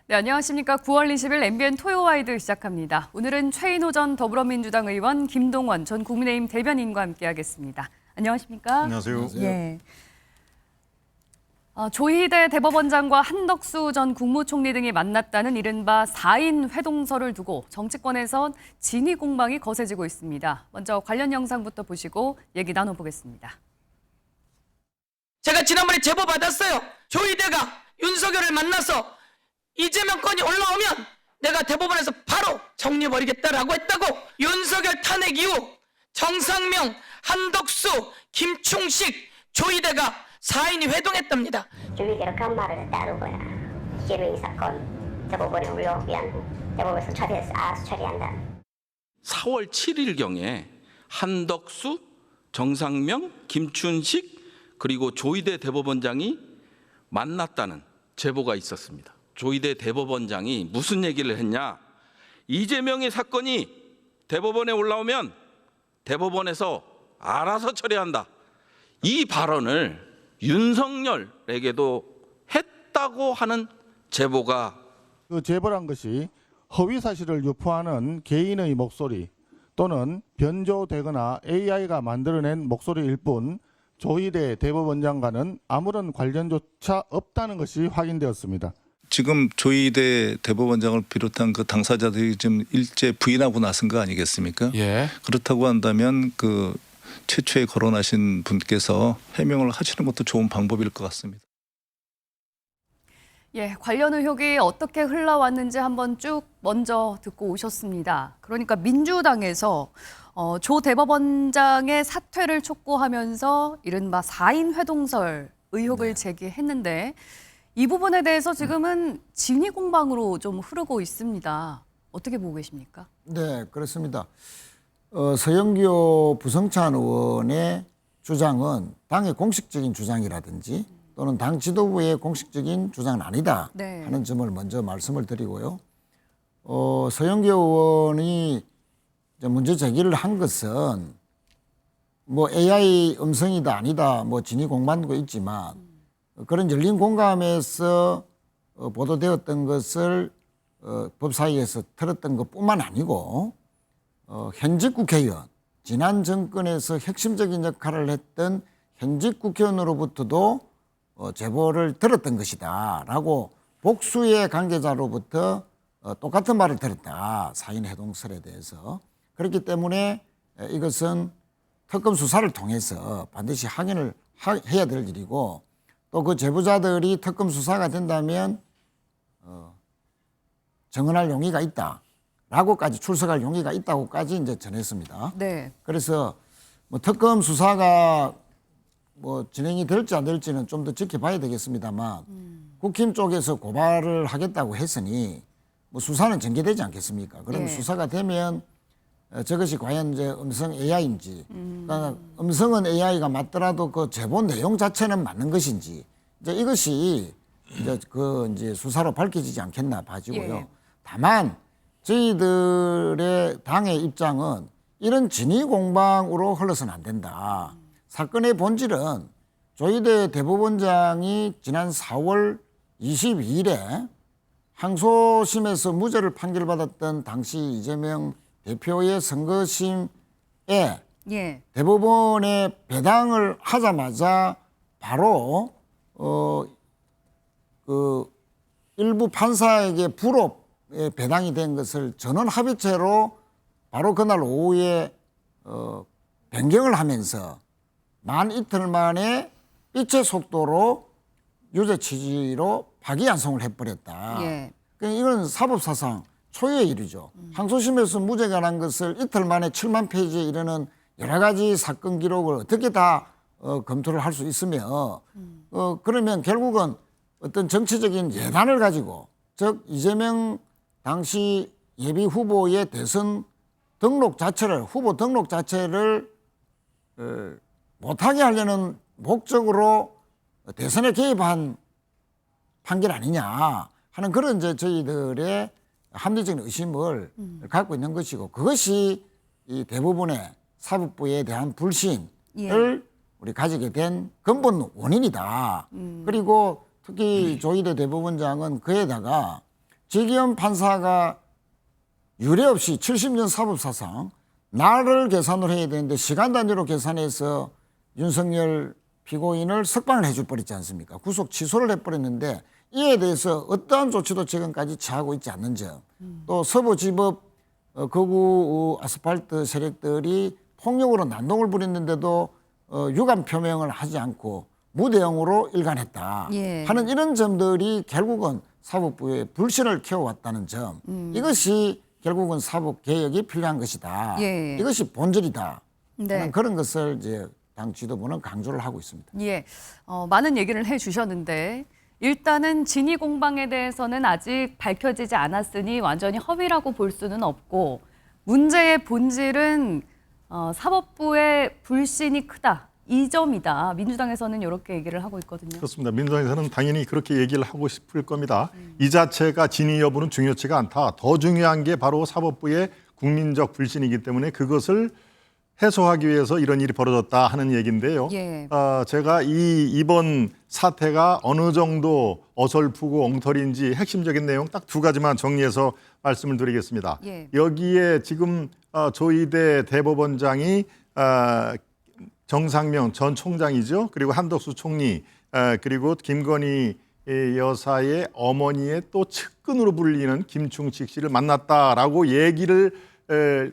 네, 안녕하십니까. 9월 20일 MBN 토요와이드 시작합니다. 오늘은 최인호 전 더불어민주당 의원, 김동원 전 국민의힘 대변인과 함께하겠습니다. 안녕하십니까? 안녕하세요. 예. 조희대 대법원장과 한덕수 전 국무총리 등이 만났다는 이른바 4인 회동설을 두고 정치권에선 진위 공방이 거세지고 있습니다. 먼저 관련 영상부터 보시고 얘기 나눠보겠습니다. 제가 지난번에 제보 받았어요. 조희대가 윤석열을 만나서 이재명 건이 올라오면 내가 대법원에서 바로 정리해버리겠다라고 했다고. 윤석열 탄핵 이후 정상명, 한덕수, 김충식, 조희대가 4인이 회동했답니다. 조희대로 그런 말을 했다는 거야. 이재명이 사건 대법원에 올라오면 대법원에서 처리한다. 4월 7일경에 한덕수, 정상명, 김춘식 그리고 조희대 대법원장이 만났다는 제보가 있었습니다. 조희대 대법원장이 무슨 얘기를 했냐? 이재명의 사건이 대법원에 올라오면 대법원에서 알아서 처리한다. 이 발언을 윤석열에게도 했다고 하는 제보가 그 제보란 것이 허위 사실을 유포하는 개인의 목소리 또는 변조되거나 AI가 만들어낸 목소리일 뿐 조희대 대법원장과는 아무런 관련조차 없다는 것이 확인되었습니다. 지금 조희대 대법원장을 비롯한 그 당사자들이 좀 일제 부인하고 나선 거 아니겠습니까? 예. 그렇다고 한다면 그 최초에 거론하신 분께서 해명을 하시는 것도 좋은 방법일 것 같습니다. 예, 관련 의혹이 어떻게 흘러왔는지 한번 쭉 먼저 듣고 오셨습니다. 그러니까 민주당에서 조 대법원장의 사퇴를 촉구하면서 이른바 4인 회동설 의혹을 제기했는데 이 부분에 대해서 지금은 진위 공방으로 좀 흐르고 있습니다. 어떻게 보고 계십니까? 네, 그렇습니다. 서영교 부성찬 의원의 주장은 당의 공식적인 주장이라든지 또는 당 지도부의 공식적인 주장은 아니다 하는 점을 먼저 말씀을 드리고요. 서영교 의원이 문제 제기를 한 것은 뭐 AI 음성이다 아니다 뭐 진위 공방도 있지만 그런 열린 공감에서 보도되었던 것을 법사위에서 들었던 것뿐만 아니고 현직 국회의원, 지난 정권에서 핵심적인 역할을 했던 현직 국회의원으로부터도 제보를 들었던 것이다 라고 복수의 관계자로부터 똑같은 말을 들었다. 4인 회동설에 대해서. 그렇기 때문에 이것은 특검 수사를 통해서 반드시 확인을 해야 될 일이고 또 그 제보자들이 특검 수사가 된다면 증언할 용의가 있다라고까지 출석할 용의가 있다고까지 이제 전했습니다. 네. 그래서 뭐 특검 수사가 뭐 진행이 될지 안 될지는 좀 더 지켜봐야 되겠습니다만 국힘 쪽에서 고발을 하겠다고 했으니 뭐 수사는 전개되지 않겠습니까? 그럼 수사가 되면 저것이 과연 이제 음성 AI인지, 그러니까 음성은 AI가 맞더라도 그 제보 내용 자체는 맞는 것인지, 이제 이것이 이제 수사로 밝혀지지 않겠나 봐지고요. 예. 다만 저희들의 당의 입장은 이런 진위 공방으로 흘러서는 안 된다. 사건의 본질은 조희대 대법원장이 지난 4월 22일에 항소심에서 무죄를 판결받았던 당시 이재명 대표의 선거심에 대법원에 배당을 하자마자 바로 그 일부 판사에게 불업에 배당이 된 것을 전원 합의체로 바로 그날 오후에 변경을 하면서 만 이틀 만에 빛의 속도로 유죄 취지로 파기환송을 해버렸다. 그러니까 이건 사법사상 초유의 일이죠. 항소심에서 무죄가 난 것을 이틀 만에 7만 페이지에 이르는 여러 가지 사건 기록을 어떻게 다 검토를 할 수 있으며 그러면 결국은 어떤 정치적인 예단을 가지고 즉 이재명 당시 예비 후보의 대선 등록 자체를 후보 등록 자체를 못하게 하려는 목적으로 대선에 개입한 판결 아니냐 하는 그런 이제 저희들의 합리적인 의심을 갖고 있는 것이고 그것이 이 대부분의 사법부에 대한 불신을 우리 가지게 된 근본 원인이다. 그리고 특히 조희대 대법원장은 그에다가 지기현 판사가 유례 없이 70년 사법사상 날을 계산을 해야 되는데 시간 단위로 계산해서 윤석열 피고인을 석방을 해줄 뻔했지 않습니까? 구속 취소를 해버렸는데 이에 대해서 어떠한 조치도 지금까지 취하고 있지 않는 점, 또 서부지법 거구 아스팔트 세력들이 폭력으로 난동을 부렸는데도 유감 표명을 하지 않고 무대응으로 일관했다 예. 하는 이런 점들이 결국은 사법부의 불신을 키워왔다는 점, 이것이 결국은 사법개혁이 필요한 것이다. 예. 이것이 본질이다. 네. 하는 그런 것을 이제 당 지도부는 강조를 하고 있습니다. 예, 많은 얘기를 해주셨는데 일단은 진위 공방에 대해서는 아직 밝혀지지 않았으니 완전히 허위라고 볼 수는 없고 문제의 본질은 사법부의 불신이 크다. 이 점이다. 민주당에서는 이렇게 얘기를 하고 있거든요. 그렇습니다. 민주당에서는 당연히 그렇게 얘기를 하고 싶을 겁니다. 이 자체가 진위 여부는 중요치가 않다. 더 중요한 게 바로 사법부의 국민적 불신이기 때문에 그것을 해소하기 위해서 이런 일이 벌어졌다 하는 얘기인데요. 예. 제가 이번 사태가 어느 정도 어설프고 엉터리인지 핵심적인 내용 딱 두 가지만 정리해서 말씀을 드리겠습니다. 예. 여기에 지금 조희대 대법원장이 정상명 전 총장이죠. 그리고 한덕수 총리, 그리고 김건희 여사의 어머니의 또 측근으로 불리는 김충식 씨를 만났다라고 얘기를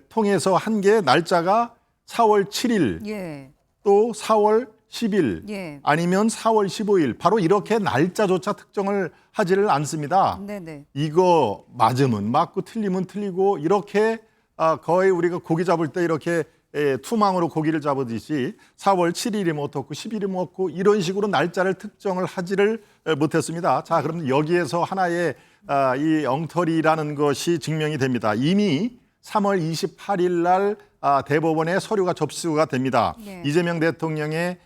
통해서 한 게 날짜가 4월 7일, 예. 또 4월 10일, 예. 아니면 4월 15일, 바로 이렇게 날짜조차 특정을 하지를 않습니다. 네네. 이거 맞으면 맞고 틀리면 틀리고 이렇게 거의 우리가 고기 잡을 때 이렇게 투망으로 고기를 잡으듯이 4월 7일이면 어떻고 10일이면 어떻고 이런 식으로 날짜를 특정을 하지를 못했습니다. 자, 그럼 여기에서 하나의 이 엉터리라는 것이 증명이 됩니다. 이미 3월 28일 날 대법원에 서류가 접수가 됩니다. 네. 이재명 대통령의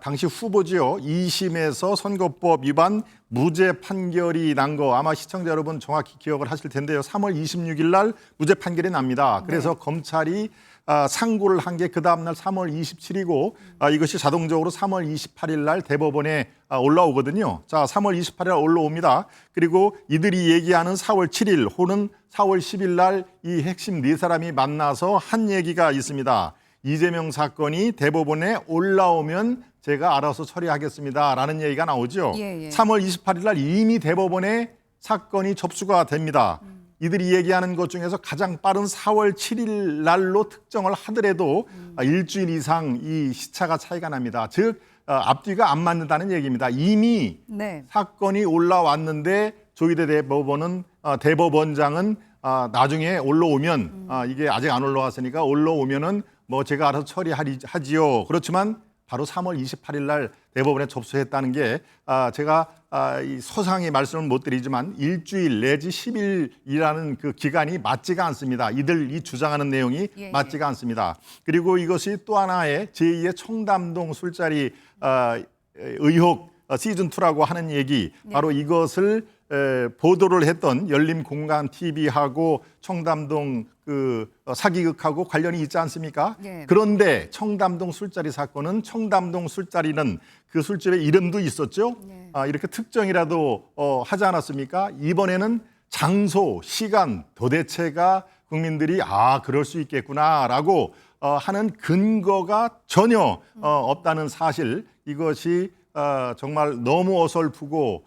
당시 후보지요. 2심에서 선거법 위반 무죄 판결이 난 거 아마 시청자 여러분 정확히 기억을 하실 텐데요. 3월 26일 날 무죄 판결이 납니다. 그래서 검찰이 상고를 한 게 그 다음 날 3월 27일이고 이것이 자동적으로 3월 28일 날 대법원에 올라오거든요. 자, 3월 28일 날 올라옵니다. 그리고 이들이 얘기하는 4월 7일 혹은 4월 10일 날 이 핵심 네 사람이 만나서 한 얘기가 있습니다. 이재명 사건이 대법원에 올라오면 제가 알아서 처리하겠습니다. 라는 얘기가 나오죠. 예, 예. 3월 28일 날 이미 대법원에 사건이 접수가 됩니다. 이들이 얘기하는 것 중에서 가장 빠른 4월 7일 날로 특정을 하더라도 일주일 이상 이 시차가 차이가 납니다. 즉 앞뒤가 안 맞는다는 얘기입니다. 이미 네. 사건이 올라왔는데 조희대 대법원장은 나중에 올라오면 이게 아직 안 올라왔으니까 올라오면은 뭐 제가 알아서 처리하지요. 그렇지만 바로 3월 28일 날 대법원에 접수했다는 게 제가 이 소상히 말씀을 못 드리지만 일주일 내지 10일이라는 그 기간이 맞지가 않습니다. 이들이 주장하는 내용이 예, 맞지가 않습니다. 그리고 이것이 또 하나의 제2의 청담동 술자리 의혹 시즌2라고 하는 얘기, 바로 이것을 보도를 했던 열림공간TV하고 청담동 그 사기극하고 관련이 있지 않습니까? 네. 그런데 청담동 술자리 사건은 청담동 술자리는 그 술집의 이름도 있었죠. 네. 이렇게 특정이라도 하지 않았습니까? 이번에는 장소, 시간 도대체가 국민들이 그럴 수 있겠구나라고 하는 근거가 전혀 없다는 사실, 이것이 정말 너무 어설프고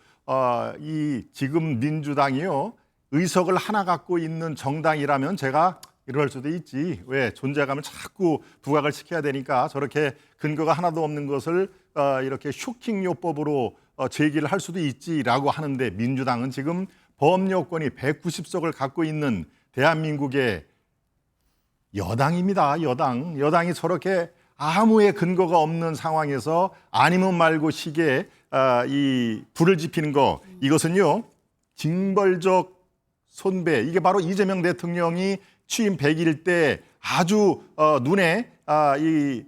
이 지금 민주당이요 의석을 하나 갖고 있는 정당이라면 제가 이럴 수도 있지, 왜 존재감을 자꾸 부각을 시켜야 되니까 저렇게 근거가 하나도 없는 것을 이렇게 쇼킹요법으로 제기를 할 수도 있지라고 하는데, 민주당은 지금 범여권이 190석을 갖고 있는 대한민국의 여당입니다. 여당이 저렇게 아무의 근거가 없는 상황에서 아니면 말고 식에 이 불을 지피는 거, 이것은요 징벌적 손배, 이게 바로 이재명 대통령이 취임 100일 때 아주 눈에 이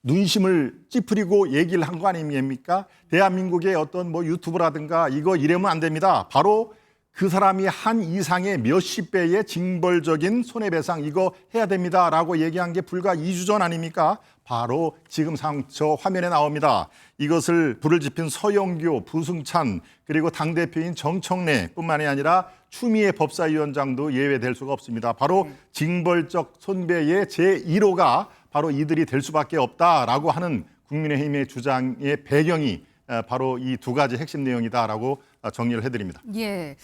눈심을 찌푸리고 얘기를 한 거 아닙니까? 대한민국의 어떤 뭐 유튜브라든가 이거 이러면 안 됩니다. 바로 그 사람이 한 이상의 몇십 배의 징벌적인 손해배상 이거 해야 됩니다라고 얘기한 게 불과 2주 전 아닙니까? 바로 지금 저 화면에 나옵니다. 이것을 불을 지핀 서영교, 부승찬 그리고 당대표인 정청래뿐만이 아니라 추미애 법사위원장도 예외될 수가 없습니다. 바로 징벌적 손배의 제1호가 바로 이들이 될 수밖에 없다라고 하는 국민의힘의 주장의 배경이 바로 이 두 가지 핵심 내용이다라고 정리를 해드립니다. 예.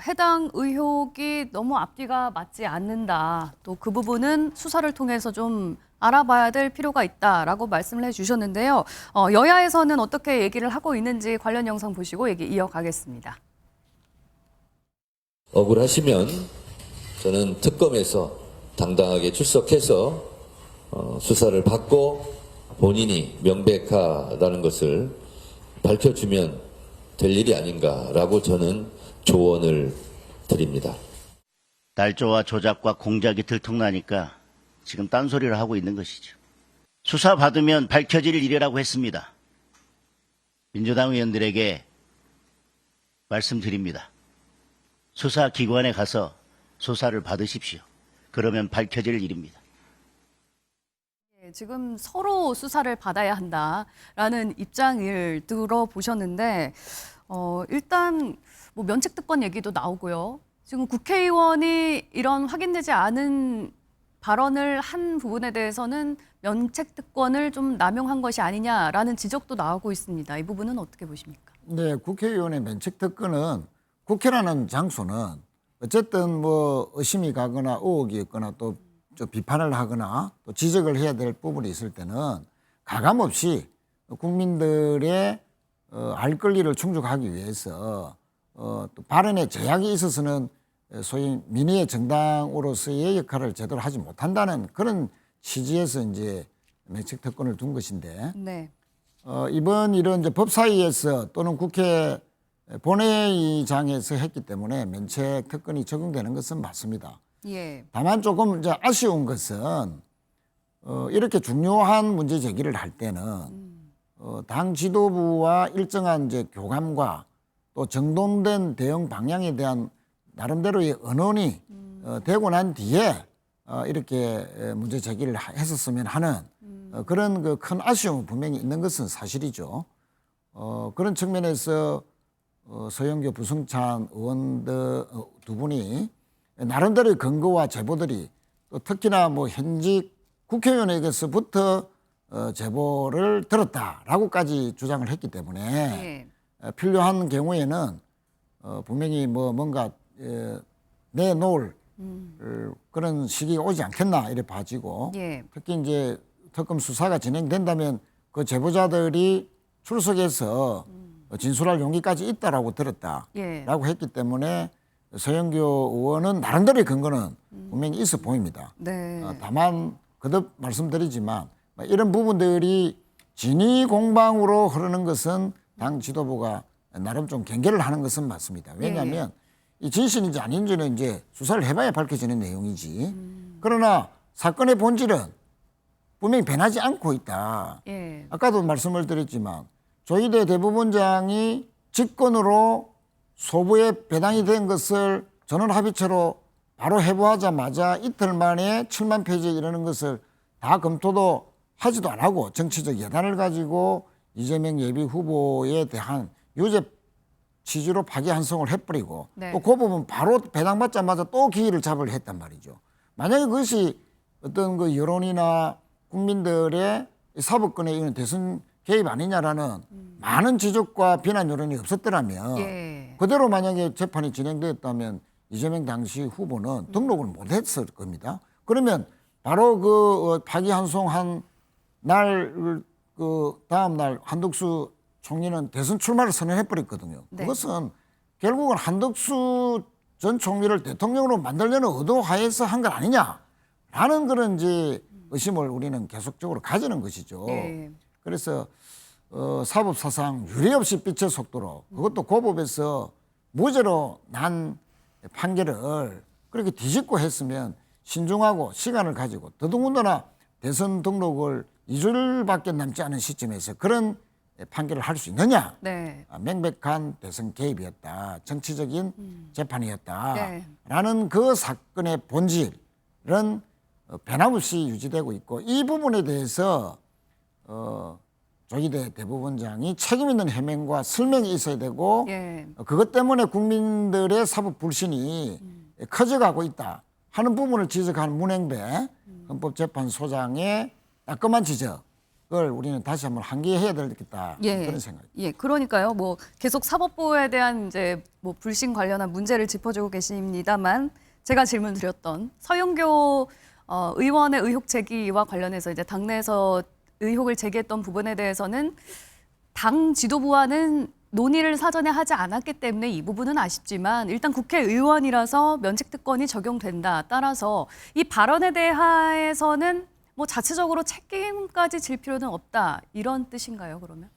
해당 의혹이 너무 앞뒤가 맞지 않는다. 또 그 부분은 수사를 통해서 좀 알아봐야 될 필요가 있다라고 말씀을 해주셨는데요. 여야에서는 어떻게 얘기를 하고 있는지 관련 영상 보시고 얘기 이어가겠습니다. 억울하시면 저는 특검에서 당당하게 출석해서 수사를 받고 본인이 명백하다는 것을 밝혀주면 될 일이 아닌가라고 저는 조언을 드립니다. 날조와 조작과 공작이 들통나니까 지금 딴소리를 하고 있는 것이죠. 수사받으면 밝혀질 일이라고 했습니다. 민주당 의원들에게 말씀드립니다. 수사기관에 가서 수사를 받으십시오. 그러면 밝혀질 일입니다. 지금 서로 수사를 받아야 한다라는 입장을 들어보셨는데 일단 뭐 면책특권 얘기도 나오고요. 지금 국회의원이 이런 확인되지 않은 발언을 한 부분에 대해서는 면책특권을 좀 남용한 것이 아니냐라는 지적도 나오고 있습니다. 이 부분은 어떻게 보십니까? 네, 국회의원의 면책특권은 국회라는 장소는 어쨌든 뭐 의심이 가거나 의혹이 있거나 또 비판을 하거나 또 지적을 해야 될 부분이 있을 때는 가감없이 국민들의 알 권리를 충족하기 위해서 또 발언에 제약이 있어서는 소위 민의의 정당으로서의 역할을 제대로 하지 못한다는 그런 취지에서 이제 면책특권을 둔 것인데 네. 이번 이런 이제 법사위에서 또는 국회 본회의장에서 했기 때문에 면책특권이 적용되는 것은 맞습니다. 예. 다만 조금 이제 아쉬운 것은 이렇게 중요한 문제 제기를 할 때는 당 지도부와 일정한 이제 교감과 또 정돈된 대응 방향에 대한 나름대로의 언론이 되고 난 뒤에 이렇게 문제 제기를 했었으면 하는 그런 그 큰 아쉬움은 분명히 있는 것은 사실이죠. 그런 측면에서 서영교, 부승찬 의원들 두 분이 나름대로의 근거와 제보들이 또 특히나 뭐 현직 국회의원에게서부터 제보를 들었다라고까지 주장을 했기 때문에 필요한 경우에는 분명히 뭐 뭔가 내놓을 그런 시기가 오지 않겠나 이래 봐지고 특히 이제 특검 수사가 진행된다면 그 제보자들이 출석해서 진술할 용기까지 있다라고 들었다라고 했기 때문에 서영교 의원은 나름대로의 근거는 분명히 있어 보입니다. 네. 다만 거듭 말씀드리지만 이런 부분들이 진위 공방으로 흐르는 것은 당 지도부가 나름 좀 경계를 하는 것은 맞습니다. 왜냐하면 이 진실인지 아닌지는 이제 수사를 해봐야 밝혀지는 내용이지. 그러나 사건의 본질은 분명히 변하지 않고 있다. 아까도 말씀을 드렸지만 조희대 대법원장이 직권으로 소부에 배당이 된 것을 전원합의체로 바로 해부하자마자 이틀 만에 7만 페이지에 이르는 것을 다 검토도 하지도 안 하고 정치적 예단을 가지고 이재명 예비 후보에 대한 유죄 취지로 파기환송을 해버리고 또 그 부분 바로 배당받자마자 또 기일을 잡으려 했단 말이죠. 만약에 그것이 어떤 그 여론이나 국민들의 사법권에 있는 대선 개입 아니냐라는 많은 지적과 비난 여론이 없었더라면 그대로 만약에 재판이 진행되었다면 이재명 당시 후보는 등록을 못했을 겁니다. 그러면 바로 그 파기환송한 날 그 다음 날 한덕수 총리는 대선 출마를 선언해버렸거든요. 그것은 결국은 한덕수 전 총리를 대통령으로 만들려는 의도하에서 한 건 아니냐라는 그런 이제 의심을 우리는 계속적으로 가지는 것이죠. 그래서 사법사상 유례없이 빛의 속도로 그것도 고법에서 무죄로 난 판결을 그렇게 뒤집고 했으면 신중하고 시간을 가지고 더더군다나 대선 등록을 2주일밖에 남지 않은 시점에서 그런 판결을 할 수 있느냐? 네. 명백한 대선 개입이었다, 정치적인 재판이었다라는 네. 그 사건의 본질은 변함없이 유지되고 있고, 이 부분에 대해서 조희대 대법원장이 책임 있는 해명과 설명이 있어야 되고, 예. 그것 때문에 국민들의 사법 불신이 커져가고 있다 하는 부분을 지적한 문행배 헌법재판소장의 따끔한 지적을 우리는 다시 한번 환기해야 되겠다, 그런 생각입니다. 예, 그러니까요. 뭐 계속 사법부에 대한 이제 뭐 불신 관련한 문제를 짚어주고 계십니다만, 제가 질문드렸던 서영교 의원의 의혹 제기와 관련해서 이제 당내에서 의혹을 제기했던 부분에 대해서는 당 지도부와는 논의를 사전에 하지 않았기 때문에 이 부분은 아쉽지만, 일단 국회의원이라서 면책특권이 적용된다. 따라서 이 발언에 대해서는 뭐 자체적으로 책임까지 질 필요는 없다, 이런 뜻인가요, 그러면?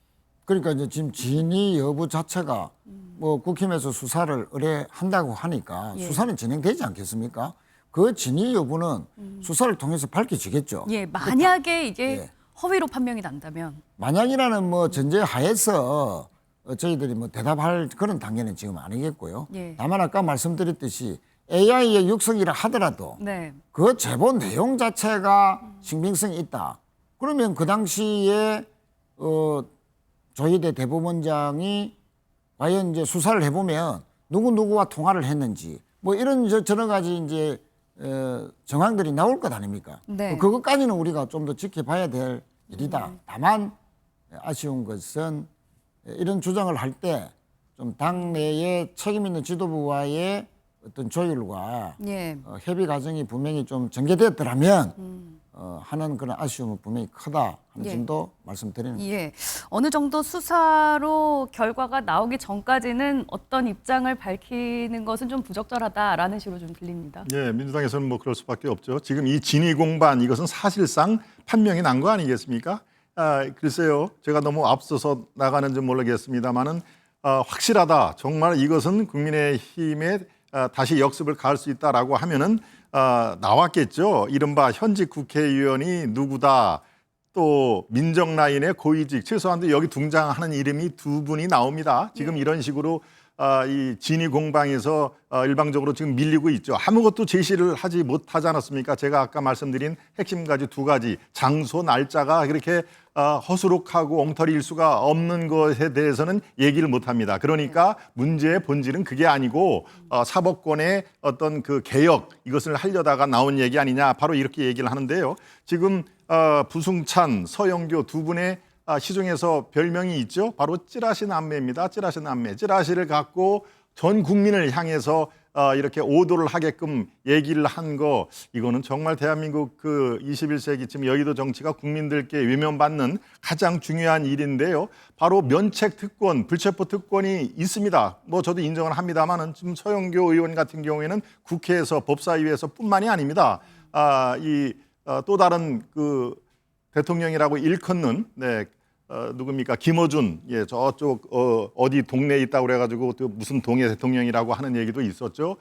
그러니까 이제 지금 진위 여부 자체가 뭐 국힘에서 수사를 의뢰한다고 하니까 수사는 진행되지 않겠습니까? 그 진위 여부는 수사를 통해서 밝혀지겠죠. 예, 만약에 이게 허위로 판명이 난다면. 만약이라는 뭐 전제 하에서 저희들이 뭐 대답할 그런 단계는 지금 아니겠고요. 예. 다만 아까 말씀드렸듯이 AI의 육성이라 하더라도 네. 그 제보 내용 자체가 신빙성이 있다. 그러면 그 당시에 조희대 대법원장이 과연 이제 수사를 해보면 누구와 통화를 했는지 뭐 이런 여러 가지 이제 정황들이 나올 것 아닙니까? 네. 그것까지는 우리가 좀 더 지켜봐야 될 일이다. 다만 아쉬운 것은 이런 주장을 할 때 좀 당내의 책임 있는 지도부와의 어떤 조율과 예. 협의 과정이 분명히 좀 전개되었더라면 하는 그런 아쉬움은 분명히 크다 하는 점도 말씀드리는 겁니다. 예. 어느 정도 수사로 결과가 나오기 전까지는 어떤 입장을 밝히는 것은 좀 부적절하다라는 식으로 좀 들립니다. 예, 민주당에서는 뭐 그럴 수밖에 없죠. 지금 이 진위 공반, 이것은 사실상 판명이 난 거 아니겠습니까? 글쎄요, 제가 너무 앞서서 나가는지 모르겠습니다만은 확실하다. 정말 이것은 국민의힘에 다시 역습을 가할 수 있다라고 하면은 나왔겠죠. 이른바 현직 국회의원이 누구다. 또 민정 라인의 고위직, 최소한도 여기 등장하는 이름이 두 분이 나옵니다. 지금 이런 식으로 이 진위 공방에서 일방적으로 지금 밀리고 있죠. 아무것도 제시를 하지 못하지 않았습니까? 제가 아까 말씀드린 핵심 가지 두 가지, 장소, 날짜가 그렇게 허술하고 엉터리일 수가 없는 것에 대해서는 얘기를 못합니다. 그러니까 문제의 본질은 그게 아니고 사법권의 어떤 그 개혁, 이것을 하려다가 나온 얘기 아니냐, 바로 이렇게 얘기를 하는데요. 지금 부승찬, 서영교 두 분의 시중에서 별명이 있죠. 바로 찌라시 남매입니다. 찌라시 남매. 찌라시를 갖고 전 국민을 향해서 이렇게 오도를 하게끔 얘기를 한 거, 이거는 정말 대한민국 그 21세기 지금 여의도 정치가 국민들께 외면받는 가장 중요한 일인데요. 바로 면책 특권, 불체포 특권이 있습니다. 뭐 저도 인정을 합니다만은 지금 서영교 의원 같은 경우에는 국회에서 법사위에서 뿐만이 아닙니다. 또 다른 그 대통령이라고 일컫는 누굽니까? 김어준, 예, 저쪽 어디 동네에 있다고 그래가지고 또 무슨 동해 대통령이라고 하는 얘기도 있었죠.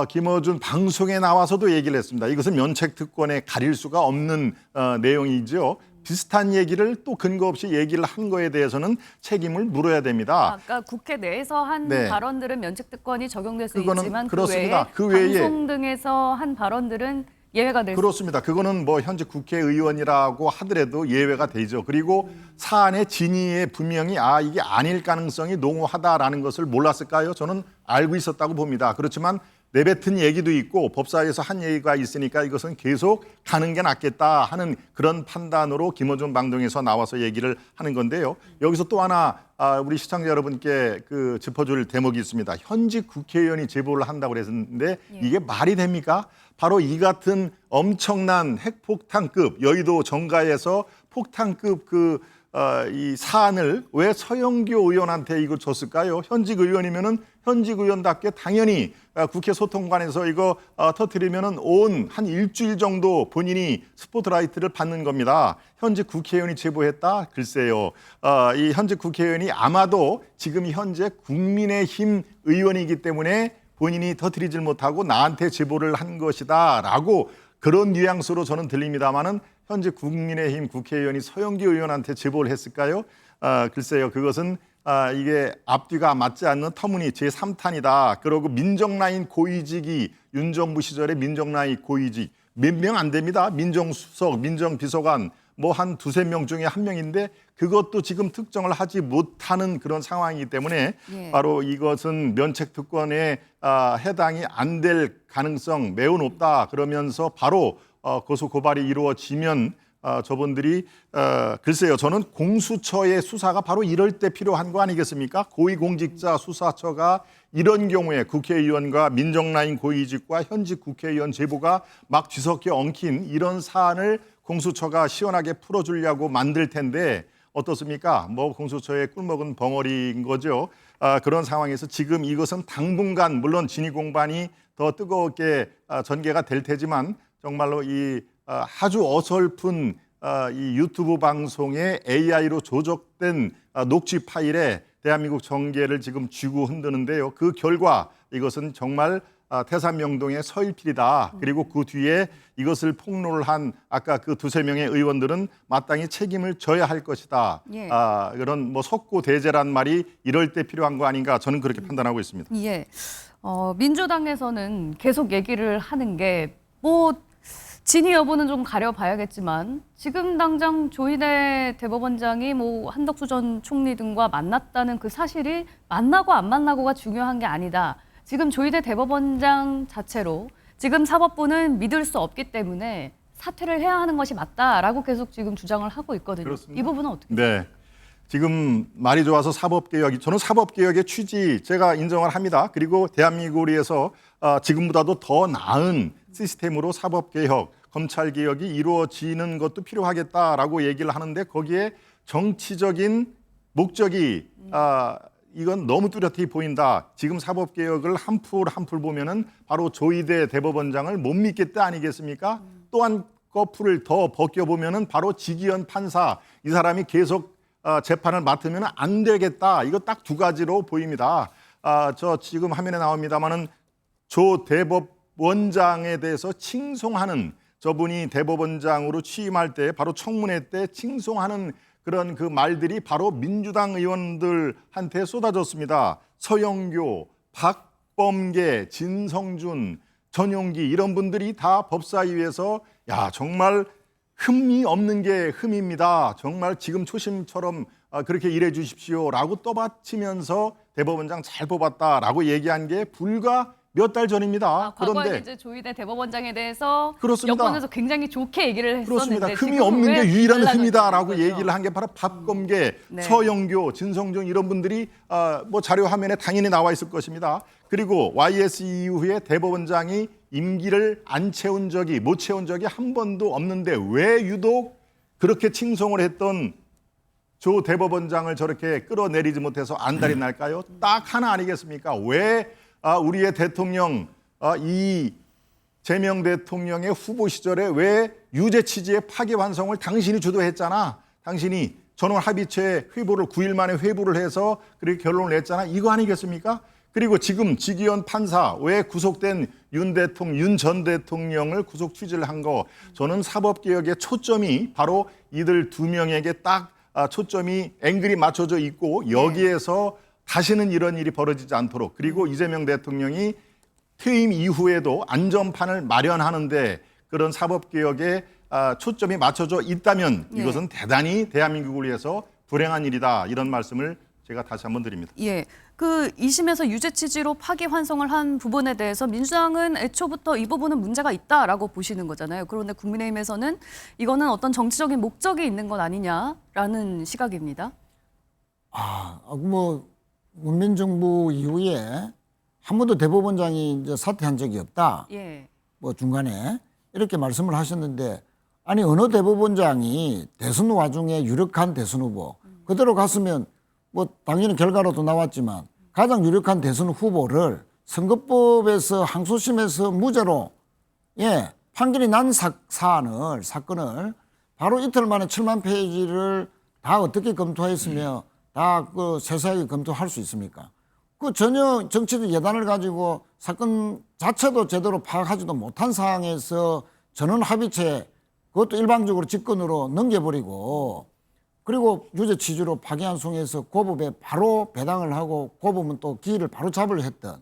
김어준 방송에 나와서도 얘기를 했습니다. 이것은 면책 특권에 가릴 수가 없는 내용이죠. 비슷한 얘기를 또 근거 없이 얘기를 한 거에 대해서는 책임을 물어야 됩니다. 아까 국회 내에서 한 발언들은 면책특권이 적용될 수 있지만 그렇습니다. 그 외에 방송 등에서 한 발언들은 예외가 될 수 그렇습니다. 그거는 뭐 현직 국회의원이라고 하더라도 예외가 되죠. 그리고 사안의 진위에 분명히 이게 아닐 가능성이 농후하다라는 것을 몰랐을까요? 저는 알고 있었다고 봅니다. 그렇지만 내뱉은 얘기도 있고 법사위에서 한 얘기가 있으니까 이것은 계속 가는 게 낫겠다 하는 그런 판단으로 김어준 방송에서 나와서 얘기를 하는 건데요. 여기서 또 하나 우리 시청자 여러분께 그 짚어줄 대목이 있습니다. 현직 국회의원이 제보를 한다고 그랬는데 이게 말이 됩니까? 바로 이 같은 엄청난 핵폭탄급, 여의도 정가에서 폭탄급 이 사안을 왜 서영교 의원한테 이거 줬을까요? 현직 의원이면은 현직 의원답게 당연히 국회 소통관에서 이거 터뜨리면은 한 일주일 정도 본인이 스포트라이트를 받는 겁니다. 현직 국회의원이 제보했다? 글쎄요. 이 현직 국회의원이 아마도 지금 현재 국민의힘 의원이기 때문에 본인이 터뜨리질 못하고 나한테 제보를 한 것이다라고 그런 뉘앙스로 저는 들립니다만은 현재 국민의힘 국회의원이 서영교 의원한테 제보를 했을까요? 글쎄요, 그것은 이게 앞뒤가 맞지 않는 터무니 제3탄이다. 그러고 민정라인 고위직이 윤 정부 시절에 민정라인 고위직 몇 명 안 됩니다. 민정수석, 민정비서관 뭐 한 두세 명 중에 한 명인데 그것도 지금 특정을 하지 못하는 그런 상황이기 때문에 예. 바로 이것은 면책특권에 해당이 안 될 가능성 매우 높다. 그러면서 바로 고소 고발이 이루어지면 저분들이 글쎄요, 저는 공수처의 수사가 바로 이럴 때 필요한 거 아니겠습니까? 고위공직자 수사처가 이런 경우에 국회의원과 민정라인 고위직과 현직 국회의원 제보가 막 뒤섞여 엉킨 이런 사안을 공수처가 시원하게 풀어주려고 만들 텐데 어떻습니까? 뭐 공수처의 꿀먹은 벙어리인 거죠. 그런 상황에서 지금 이것은 당분간 물론 진위 공방이 더 뜨겁게 전개가 될 테지만 정말로 이 아주 어설픈 이 유튜브 방송에 AI로 조작된 녹취 파일에 대한민국 정계를 지금 쥐고 흔드는데요. 그 결과 이것은 정말 태산명동의 서일필이다. 그리고 그 뒤에 이것을 폭로를 한 아까 그 두세 명의 의원들은 마땅히 책임을 져야 할 것이다. 예. 그런 뭐 석고대죄란 말이 이럴 때 필요한 거 아닌가 저는 그렇게 판단하고 있습니다. 예. 민주당에서는 계속 얘기를 하는 게 뭐 진위 여부는 좀 가려봐야겠지만 지금 당장 조희대 대법원장이 뭐 한덕수 전 총리 등과 만났다는 그 사실이 만나고 안 만나고가 중요한 게 아니다. 지금 조희대 대법원장 자체로 지금 사법부는 믿을 수 없기 때문에 사퇴를 해야 하는 것이 맞다라고 계속 지금 주장을 하고 있거든요. 그렇습니다. 이 부분은 어떻게? 네. 지금 말이 좋아서 사법개혁이 저는 사법개혁의 취지 제가 인정을 합니다. 그리고 대한민국을 위해서 지금보다도 더 나은 시스템으로 사법개혁, 검찰개혁이 이루어지는 것도 필요하겠다라고 얘기를 하는데 거기에 정치적인 목적이 이건 너무 뚜렷이 보인다. 지금 사법개혁을 한풀 보면은 바로 조희대 대법원장을 못 믿겠다 아니겠습니까? 또한 거풀을 더 벗겨보면은 바로 지기현 판사 이 사람이 계속 재판을 맡으면 안 되겠다. 이거 딱 두 가지로 보입니다. 저 지금 화면에 나옵니다만은 조 대법원장에 대해서 칭송하는 저분이 대법원장으로 취임할 때 바로 청문회 때 칭송하는 그런 그 말들이 바로 민주당 의원들한테 쏟아졌습니다. 서영교, 박범계, 진성준, 전용기 이런 분들이 다 법사위에서 야 정말 흠이 없는 게 흠입니다. 정말 지금 초심처럼 그렇게 일해 주십시오라고 떠받치면서 대법원장 잘 뽑았다라고 얘기한 게 불과 몇 달 전입니다. 과거에 그런데 이제 조희대 대법원장에 대해서 그렇습니다. 여권에서 굉장히 좋게 얘기를 했었는데 그렇습니다. 흠이 지금은 없는 왜 게 유일한 달라졌다는 흠이다라고 거죠? 얘기를 한 게 바로 박검계, 네. 서영교, 진성준 이런 분들이 뭐 자료 화면에 당연히 나와 있을 것입니다. 그리고 YS 이후에 대법원장이 임기를 안 채운 적이 못 채운 적이 한 번도 없는데 왜 유독 그렇게 칭송을 했던 조 대법원장을 저렇게 끌어내리지 못해서 안달이 날까요? 딱 하나 아니겠습니까? 왜 우리의 대통령 이재명 대통령의 후보 시절에 왜 유죄 취지의 파기환송을 당신이 주도했잖아. 당신이 전원 합의체 회부를 9일 만에 회부를 해서 그렇게 결론을 냈잖아. 이거 아니겠습니까? 그리고 지금 지기현 판사 왜 구속된 윤 전 대통령을 구속 취지를 한 거 저는 사법개혁의 초점이 바로 이들 두 명에게 딱 초점이 앵글이 맞춰져 있고 여기에서 다시는 이런 일이 벌어지지 않도록 그리고 이재명 대통령이 퇴임 이후에도 안전판을 마련하는데 그런 사법개혁에 초점이 맞춰져 있다면 이것은 대단히 대한민국을 위해서 불행한 일이다 이런 말씀을 제가 다시 한번 드립니다. 예, 그 2심에서 유죄 취지로 파기환송을 한 부분에 대해서 민주당은 애초부터 이 부분은 문제가 있다라고 보시는 거잖아요. 그런데 국민의힘에서는 이거는 어떤 정치적인 목적이 있는 것 아니냐라는 시각입니다. 뭐 문민정부 이후에 한 번도 대법원장이 이제 사퇴한 적이 없다. 예. 뭐 중간에 이렇게 말씀을 하셨는데 아니 어느 대법원장이 대선 와중에 유력한 대선 후보 그대로 갔으면 뭐 당연히 결과로도 나왔지만 가장 유력한 대선 후보를 선거법에서 항소심에서 무죄로 판결이 난 사건을 바로 이틀 만에 7만 페이지를 다 어떻게 검토했으며 다 그 세세하게 검토할 수 있습니까? 그 전혀 정치적 예단을 가지고 사건 자체도 제대로 파악하지도 못한 상황에서 전원 합의체 그것도 일방적으로 직권으로 넘겨버리고 그리고 유죄 취지로 파기환송해서 고법에 바로 배당을 하고 고법은 또 기일을 바로 잡으려 했던,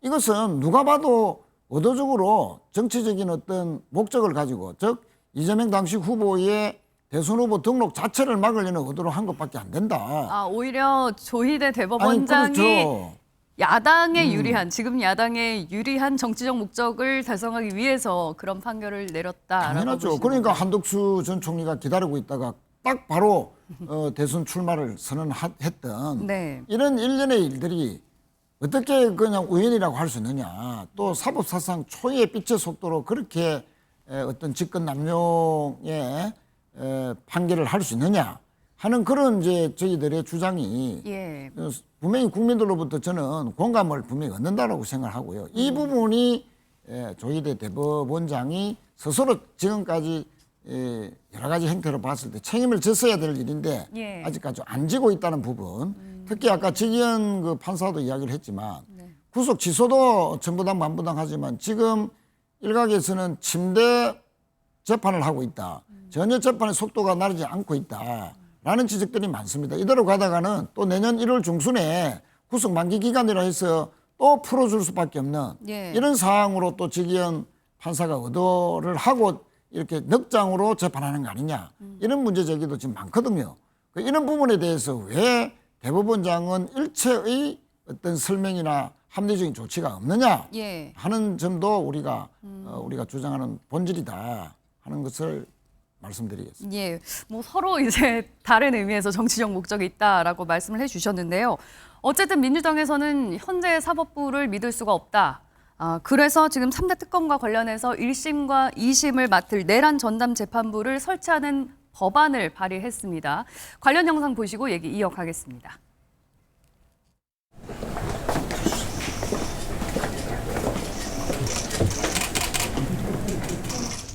이것은 누가 봐도 의도적으로 정치적인 어떤 목적을 가지고, 즉 이재명 당시 후보의 대선 후보 등록 자체를 막으려는 의도로 한 것밖에 안 된다. 아, 오히려 조희대 대법원장이 그렇죠. 야당에 유리한, 지금 야당에 유리한 정치적 목적을 달성하기 위해서 그런 판결을 내렸다라고 당연하죠. 보시는 그러니까 건가요? 한덕수 전 총리가 기다리고 있다가 딱 바로 대선 출마를 선언했던 네. 이런 일련의 일들이 어떻게 그냥 우연이라고 할 수 있느냐. 또 사법사상 초유의 빛의 속도로 그렇게 어떤 직권 남용의 판결을 할 수 있느냐 하는 그런 이제 저희들의 주장이 예. 분명히 국민들로부터 저는 공감을 분명히 얻는다라고 생각하고요. 이 부분이 조희대 대법원장이 스스로 지금까지 여러 가지 행태로 봤을 때 책임을 졌어야 될 일인데 예. 아직까지 안 지고 있다는 부분, 특히 아까 지기현 그 판사도 이야기를 했지만 구속 취소도 전부당 만부당 하지만 지금 일각에서는 침대 재판을 하고 있다. 전혀 재판의 속도가 나르지 않고 있다라는 지적들이 많습니다. 이대로 가다가는 또 내년 1월 중순에 구속 만기 기간이라 해서 또 풀어줄 수밖에 없는 예. 이런 상황으로 또 지기현 판사가 의도를 하고 이렇게 넉장으로 재판하는 거 아니냐. 이런 문제 제기도 지금 많거든요. 이런 부분에 대해서 왜 대법원장은 일체의 어떤 설명이나 합리적인 조치가 없느냐 예. 하는 점도 우리가 주장하는 본질이다 하는 것을 말씀드리겠습니다. 예, 뭐 서로 이제 다른 의미에서 정치적 목적이 있다라고 말씀을 해주셨는데요. 어쨌든 민주당에서는 현재 사법부를 믿을 수가 없다. 그래서 지금 3대 특검과 관련해서 1심과 2심을 맡을 내란 전담 재판부를 설치하는 법안을 발의했습니다. 관련 영상 보시고 얘기 이어가겠습니다.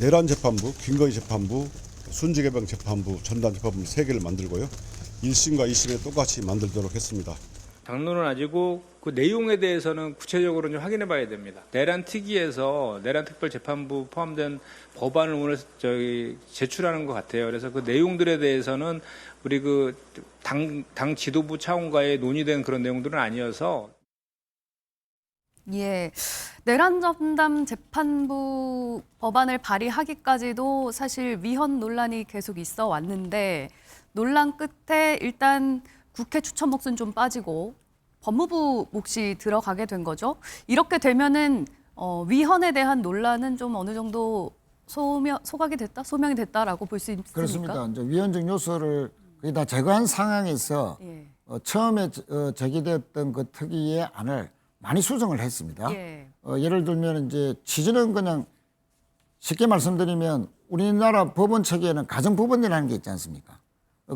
내란 재판부, 김건희 재판부, 순직해병 재판부, 전담 재판부 3개를 만들고요. 1심과 2심에 똑같이 만들도록 했습니다. 당론은 아니고 그 내용에 대해서는 구체적으로 좀 확인해 봐야 됩니다. 내란 특위에서 내란 특별재판부 포함된 법안을 오늘 제출하는 것 같아요. 그래서 그 내용들에 대해서는 우리 그 당 지도부 차원과의 논의된 그런 내용들은 아니어서. 예, 내란 전담 재판부 법안을 발의하기까지도 사실 위헌 논란이 계속 있어 왔는데 논란 끝에 일단 국회 추천 몫은 좀 빠지고 법무부 몫이 들어가게 된 거죠. 이렇게 되면은 위헌에 대한 논란은 좀 어느 정도 소각이 됐다, 소명이 됐다라고 볼 수 있습니까? 그렇습니다. 이제 위헌적 요소를 거의 다 제거한 상황에서 예. 처음에 제기됐던 그 특위의 안을 많이 수정을 했습니다. 예. 예를 들면 이제 취지는 그냥 쉽게 말씀드리면 우리나라 법원 체계에는 가정법원이라는 게 있지 않습니까?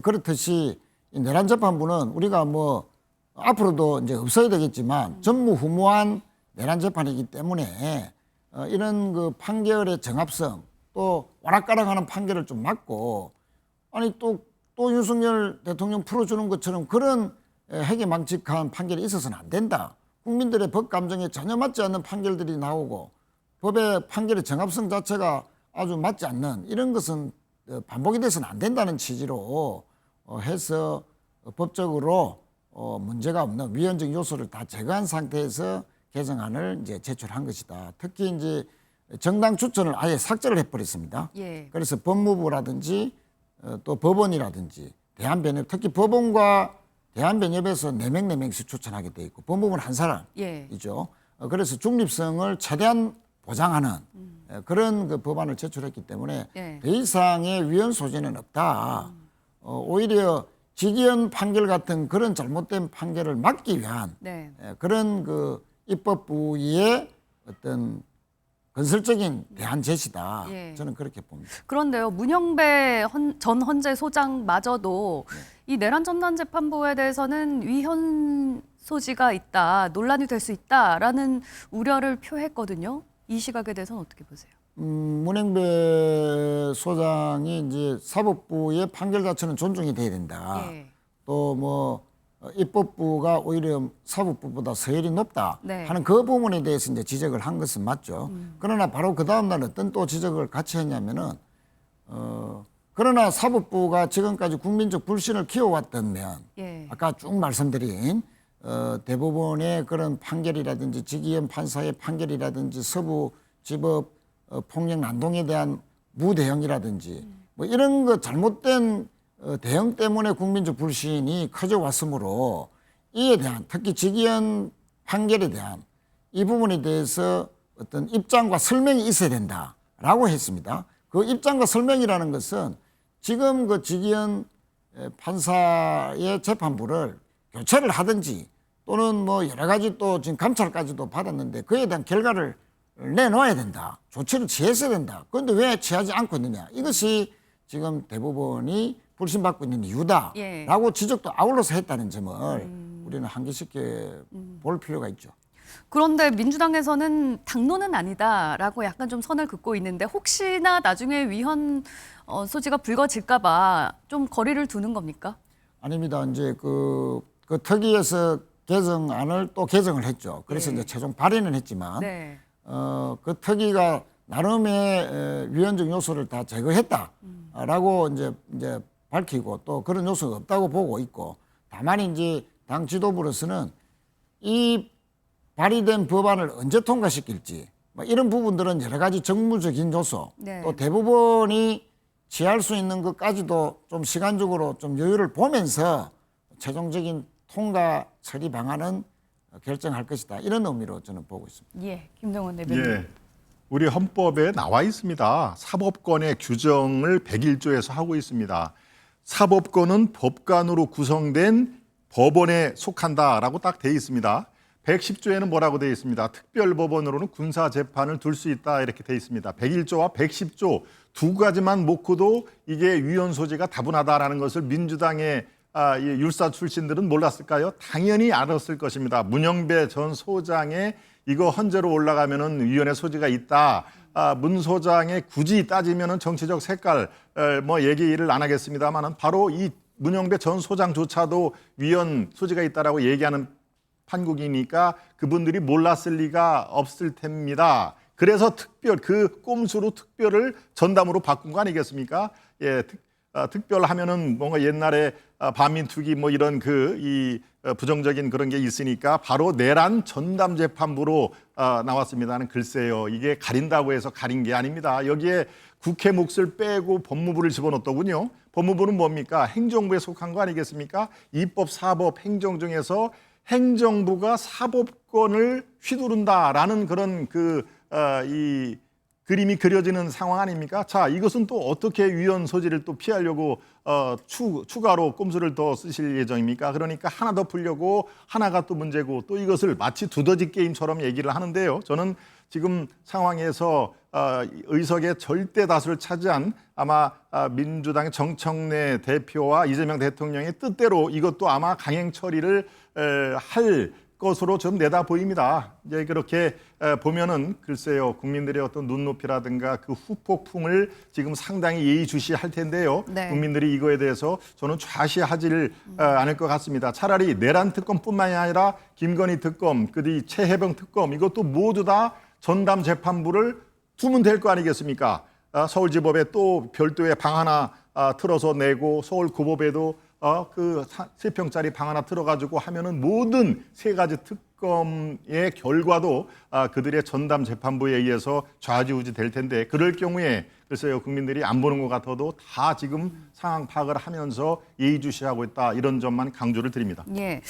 그렇듯이 이 내란 재판부는 우리가 뭐 앞으로도 이제 없어야 되겠지만 전무후무한 내란 재판이기 때문에 이런 그 판결의 정합성 또 오락가락하는 판결을 좀 막고 아니 또 윤석열 대통령 풀어주는 것처럼 그런 해괴망측한 판결이 있어서는 안 된다. 국민들의 법 감정에 전혀 맞지 않는 판결들이 나오고 법의 판결의 정합성 자체가 아주 맞지 않는 이런 것은 반복이 돼서는 안 된다는 취지로 해서 법적으로 문제가 없는 위헌적 요소를 다 제거한 상태에서 개정안을 이제 제출한 것이다. 특히 이제 정당 추천을 아예 삭제를 해버렸습니다. 예. 그래서 법무부라든지 또 법원이라든지 대한변협, 특히 법원과 대한변협에서 4명씩 추천하게 돼 있고 법무부는 한 사람이죠. 그래서 중립성을 최대한 보장하는 그런 그 법안을 제출했기 때문에 예. 더 이상의 위헌 소지는 없다. 오히려 지기현 판결 같은 그런 잘못된 판결을 막기 위한 네. 그런 그 입법부의 어떤 건설적인 대안 제시다. 예. 저는 그렇게 봅니다. 그런데요, 문영배 전 헌재 소장마저도 이 내란 전담 재판부에 대해서는 위헌 소지가 있다, 논란이 될 수 있다라는 우려를 표했거든요. 이 시각에 대해서는 어떻게 보세요? 문영배 소장이 이제 사법부의 판결 자체는 존중이 돼야 된다. 예. 또 뭐 입법부가 오히려 사법부보다 서열이 높다 네. 하는 그 부분에 대해서 이제 지적을 한 것은 맞죠. 그러나 바로 그 다음 날 어떤 또 지적을 같이 했냐면은 그러나 사법부가 지금까지 국민적 불신을 키워왔던 면, 예. 아까 쭉 말씀드린 대법원의 그런 판결이라든지 지기현 판사의 판결이라든지 서부지법 폭력 난동에 대한 무대응이라든지 뭐 이런 거 잘못된 대응 때문에 국민적 불신이 커져왔으므로 이에 대한 특히 지기현 판결에 대한 이 부분에 대해서 어떤 입장과 설명이 있어야 된다라고 했습니다. 그 입장과 설명이라는 것은 지금 그 지기현 판사의 재판부를 교체를 하든지 또는 뭐 여러 가지 또 지금 감찰까지도 받았는데 그에 대한 결과를 내놓아야 된다. 조치를 취했어야 된다. 그런데 왜 취하지 않고 있느냐. 이것이 지금 대법원이 불신받고 있는 이유다라고 예. 지적도 아울러서 했다는 점을 우리는 한기쉽게 볼 필요가 있죠. 그런데 민주당에서는 당론은 아니다라고 약간 좀 선을 긋고 있는데 혹시나 나중에 위헌 소지가 불거질까 봐 좀 거리를 두는 겁니까? 아닙니다. 이제 그 특위에서 개정안을 또 개정을 했죠. 그래서 네. 이제 최종 발의는 했지만 네. 그 특위가 나름의 위헌적 요소를 다 제거했다라고 이제 밝히고 또 그런 요소가 없다고 보고 있고 다만 이제 당 지도부로서는 이 발의된 법안을 언제 통과시킬지 뭐 이런 부분들은 여러 가지 정무적인 요소 네. 또 대법원이 취할 수 있는 것까지도 좀 시간적으로 좀 여유를 보면서 최종적인 통과 처리 방안은 결정할 것이다. 이런 의미로 저는 보고 있습니다. 예, 김정은 대변인. 예. 우리 헌법에 나와 있습니다. 사법권의 규정을 101조에서 하고 있습니다. 사법권은 법관으로 구성된 법원에 속한다라고 딱 돼 있습니다. 110조에는 뭐라고 되어 있습니다. 특별법원으로는 군사재판을 둘 수 있다 이렇게 되어 있습니다. 101조와 110조 두 가지만 놓고도 이게 위헌 소지가 다분하다라는 것을 민주당의 이 율사 출신들은 몰랐을까요? 당연히 알았을 것입니다. 문영배 전 소장의 이거 헌재로 올라가면은 위헌의 소지가 있다. 문 소장의 굳이 따지면은 정치적 색깔 뭐 얘기를 안 하겠습니다만은 바로 이 문영배 전 소장조차도 위헌 소지가 있다라고 얘기하는 판국이니까 그분들이 몰랐을 리가 없을 텐입니다. 그래서 그 꼼수로 특별을 전담으로 바꾼 거 아니겠습니까? 예, 특별하면은 뭔가 옛날에 반민특위 뭐 이런 이 부정적인 그런 게 있으니까 바로 내란 전담 재판부로 나왔습니다는 글쎄요. 이게 가린다고 해서 가린 게 아닙니다. 여기에 국회 몫을 빼고 법무부를 집어넣었더군요. 법무부는 뭡니까? 행정부에 속한 거 아니겠습니까? 입법, 사법, 행정 중에서 행정부가 사법권을 휘두른다라는 그런 이 그림이 그려지는 상황 아닙니까? 자, 이것은 또 어떻게 위헌 소지를 또 피하려고 추가로 꼼수를 더 쓰실 예정입니까? 그러니까 하나 더 풀려고 하나가 또 문제고 또 이것을 마치 두더지 게임처럼 얘기를 하는데요. 저는 지금 상황에서 의석의 절대 다수를 차지한 아마 민주당의 정청래 대표와 이재명 대통령의 뜻대로 이것도 아마 강행 처리를 할 것으로 좀 내다 보입니다. 이제 그렇게 보면은 글쎄요, 국민들의 어떤 눈높이라든가 그 후폭풍을 지금 상당히 예의주시할 텐데요. 네. 국민들이 이거에 대해서 저는 좌시하지를 않을 것 같습니다. 차라리 내란 특검뿐만이 아니라 김건희 특검, 그뒤 최혜병 특검 이것도 모두 다 전담 재판부를 두면 될 거 아니겠습니까? 서울지법에 또 별도의 방 하나 틀어서 내고 서울고법에도 그 3평짜리 방 하나 틀어가지고 하면은 모든 세 가지 특검의 결과도 그들의 전담 재판부에 의해서 좌지우지 될 텐데 그럴 경우에 글쎄요 국민들이 안 보는 것 같아도 다 지금 상황 파악을 하면서 예의주시하고 있다 이런 점만 강조를 드립니다. 예,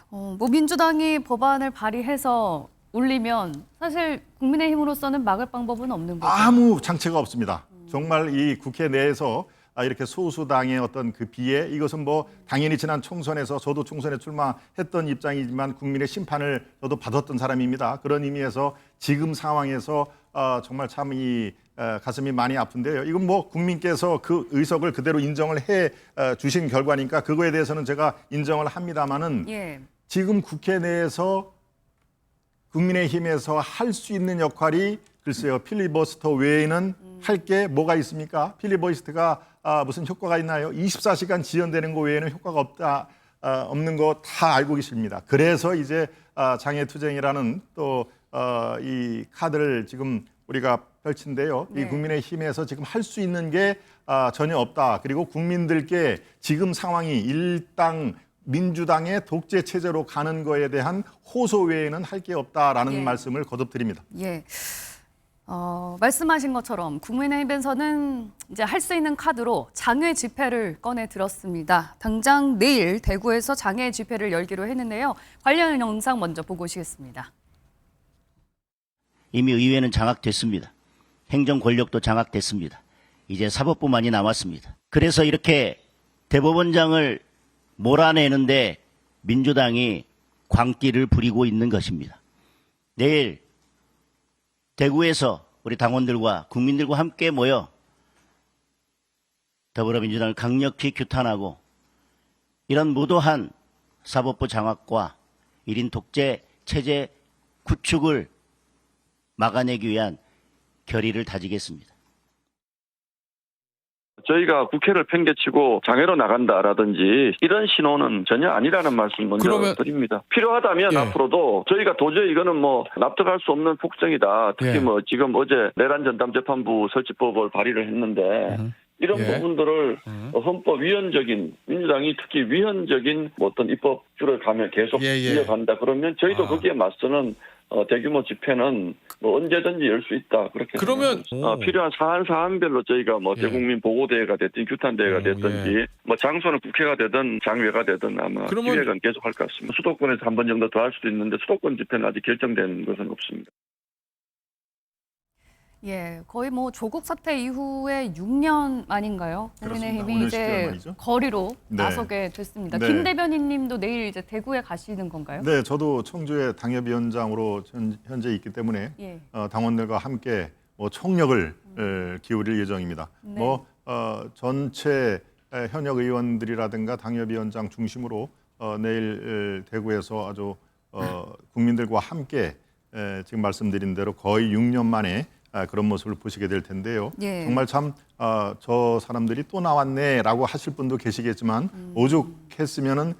뭐 민주당이 법안을 발의해서 올리면 사실 국민의힘으로서는 막을 방법은 없는 거죠. 아무 장치가 없습니다. 정말 이 국회 내에서 이렇게 소수당의 어떤 그 비애 이것은 뭐 당연히 지난 총선에서 저도 총선에 출마했던 입장이지만 국민의 심판을 저도 받았던 사람입니다. 그런 의미에서 지금 상황에서 정말 참 이 가슴이 많이 아픈데요. 이건 뭐 국민께서 그 의석을 그대로 인정을 해 주신 결과니까 그거에 대해서는 제가 인정을 합니다만은 예. 지금 국회 내에서 국민의힘에서 할 수 있는 역할이 글쎄요 필리버스터 외에는 할 게 뭐가 있습니까? 필리버스터가 무슨 효과가 있나요? 24시간 지연되는 거 외에는 효과가 없는 거 다 알고 계십니다. 그래서 이제 장애투쟁이라는 또 이 카드를 지금 우리가 펼친데요. 이 국민의힘에서 지금 할 수 있는 게 전혀 없다. 그리고 국민들께 지금 상황이 일당 민주당의 독재 체제로 가는 거에 대한 호소 외에는 할 게 없다라는 말씀을 거듭드립니다. 예. 말씀하신 것처럼 국민의힘에서는 이제 할 수 있는 카드로 장외 집회를 꺼내 들었습니다. 당장 내일 대구에서 장외 집회를 열기로 했는데요. 관련 영상 먼저 보고 오시겠습니다. 이미 의회는 장악됐습니다. 행정 권력도 장악됐습니다. 이제 사법부만이 남았습니다. 그래서 이렇게 대법원장을 몰아내는데 민주당이 광기를 부리고 있는 것입니다. 내일 대구에서 우리 당원들과 국민들과 함께 모여 더불어민주당을 강력히 규탄하고 이런 무도한 사법부 장악과 1인 독재 체제 구축을 막아내기 위한 결의를 다지겠습니다. 저희가 국회를 팽개치고 장외로 나간다라든지 이런 신호는 전혀 아니라는 말씀 먼저 드립니다. 필요하다면 앞으로도 저희가 도저히 이거는 뭐 납득할 수 없는 폭정이다. 특히 뭐 지금 어제 내란 전담 재판부 설치법을 발의를 했는데 이런 부분들을 헌법 위헌적인 민주당이 특히 위헌적인 뭐 어떤 입법주를 가면 계속 이어간다 그러면 저희도 거기에 맞서는 대규모 집회는 뭐 언제든지 열 수 있다 그렇게 그러면 필요한 사안별로 저희가 뭐 대국민 보고대회가 됐든 규탄대회가 됐든지 뭐 장소는 국회가 되든 장외가 되든 아마 기획은 계속 할 것 같습니다. 수도권에서 한 번 정도 더 할 수도 있는데 수도권 집회는 아직 결정된 것은 없습니다. 예, 거의 뭐 조국 사태 이후에 6년 만인가요? 국민의힘이 이제 거리로 나서게 됐습니다. 김 대변인님도 내일 이제 대구에 가시는 건가요? 네, 저도 청주의 당협위원장으로 현재 있기 때문에 당원들과 함께 뭐 총력을 기울일 예정입니다. 전체 현역 의원들이라든가 당협위원장 중심으로 내일 대구에서 아주 국민들과 함께 지금 말씀드린 대로 거의 6년 만에 그런 모습을 보시게 될 텐데요. 정말 참 저 사람들이 또 나왔네라고 하실 분도 계시겠지만 오죽했으면은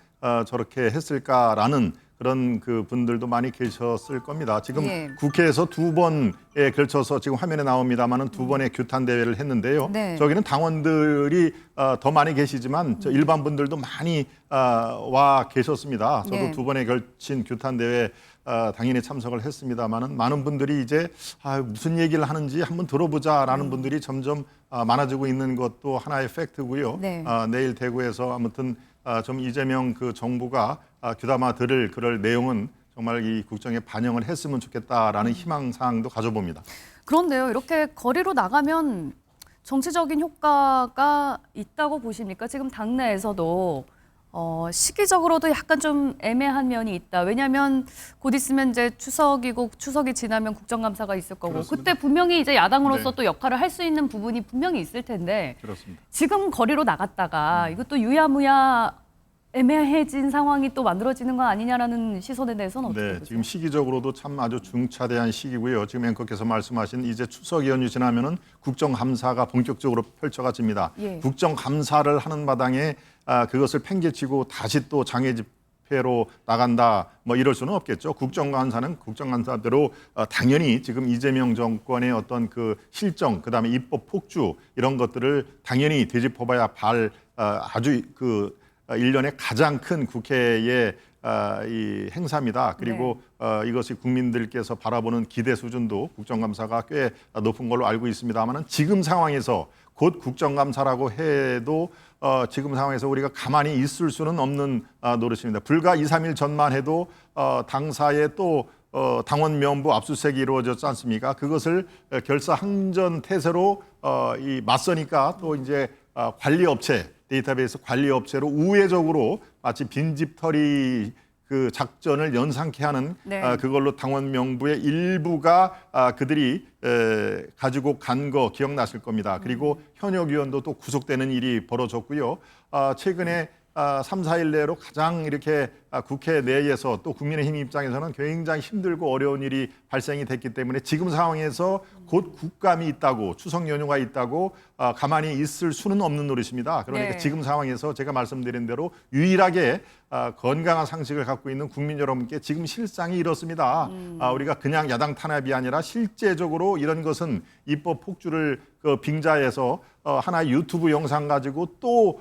저렇게 했을까라는 그런 그 분들도 많이 계셨을 겁니다. 지금 국회에서 2번에 걸쳐서 지금 화면에 나옵니다만은 2번의 규탄 대회를 했는데요. 저기는 당원들이 더 많이 계시지만 저 일반 분들도 많이 와 계셨습니다. 저도 2번에 걸친 규탄 대회 당연히 참석을 했습니다만은 많은 분들이 이제 무슨 얘기를 하는지 한번 들어보자라는 분들이 점점 많아지고 있는 것도 하나의 팩트고요. 내일 대구에서 아무튼 좀 이재명 그 정부가 귀담아 들을 그럴 내용은 정말 이 국정에 반영을 했으면 좋겠다라는 희망사항도 가져봅니다. 그런데요, 이렇게 거리로 나가면 정치적인 효과가 있다고 보십니까? 지금 당내에서도 시기적으로도 약간 좀 애매한 면이 있다. 왜냐하면 곧 있으면 이제 추석이고 추석이 지나면 국정감사가 있을 거고 그렇습니다. 그때 분명히 이제 야당으로서 또 역할을 할 수 있는 부분이 분명히 있을 텐데 지금 거리로 나갔다가 이것도 유야무야 애매해진 상황이 또 만들어지는 건 아니냐라는 시선에 대해서는 어떻게 보세요? 지금 시기적으로도 참 아주 중차대한 시기고요. 지금 앵커께서 말씀하신 이제 추석 연휴 지나면은 국정감사가 본격적으로 펼쳐집니다. 국정감사를 하는 마당에 그것을 팽개치고 다시 또 장외 집회로 나간다 뭐 이럴 수는 없겠죠. 국정감사는 국정감사대로 당연히 지금 이재명 정권의 어떤 그 실정 그다음에 입법 폭주 이런 것들을 당연히 되짚어봐야 아주 그 1년에 가장 큰 국회의 이 행사입니다. 그리고 이것이 국민들께서 바라보는 기대 수준도 국정감사가 꽤 높은 걸로 알고 있습니다만 지금 상황에서 곧 국정감사라고 해도 지금 상황에서 우리가 가만히 있을 수는 없는 노릇입니다. 불과 2, 3일 전만 해도 당사에 또 당원 명부 압수수색이 이루어졌지 않습니까? 그것을 결사항전 태세로 맞서니까 또 이제 관리업체 데이터베이스 관리업체로 우회적으로 마치 빈집털이 그 작전을 연상케 하는 그걸로 당원 명부의 일부가 그들이 가지고 간 거 기억나실 겁니다. 그리고 현역 의원도 또 구속되는 일이 벌어졌고요. 최근에 3, 4일 내로 가장 이렇게 국회 내에서 또 국민의힘 입장에서는 굉장히 힘들고 어려운 일이 발생이 됐기 때문에 지금 상황에서 곧 국감이 있다고 추석 연휴가 있다고 가만히 있을 수는 없는 노릇입니다. 그러니까 네. 지금 상황에서 제가 말씀드린 대로 유일하게 건강한 상식을 갖고 있는 국민 여러분께 지금 실상이 이렇습니다. 우리가 그냥 야당 탄압이 아니라 실제적으로 이런 것은 입법 폭주를 빙자해서 하나의 유튜브 영상 가지고 또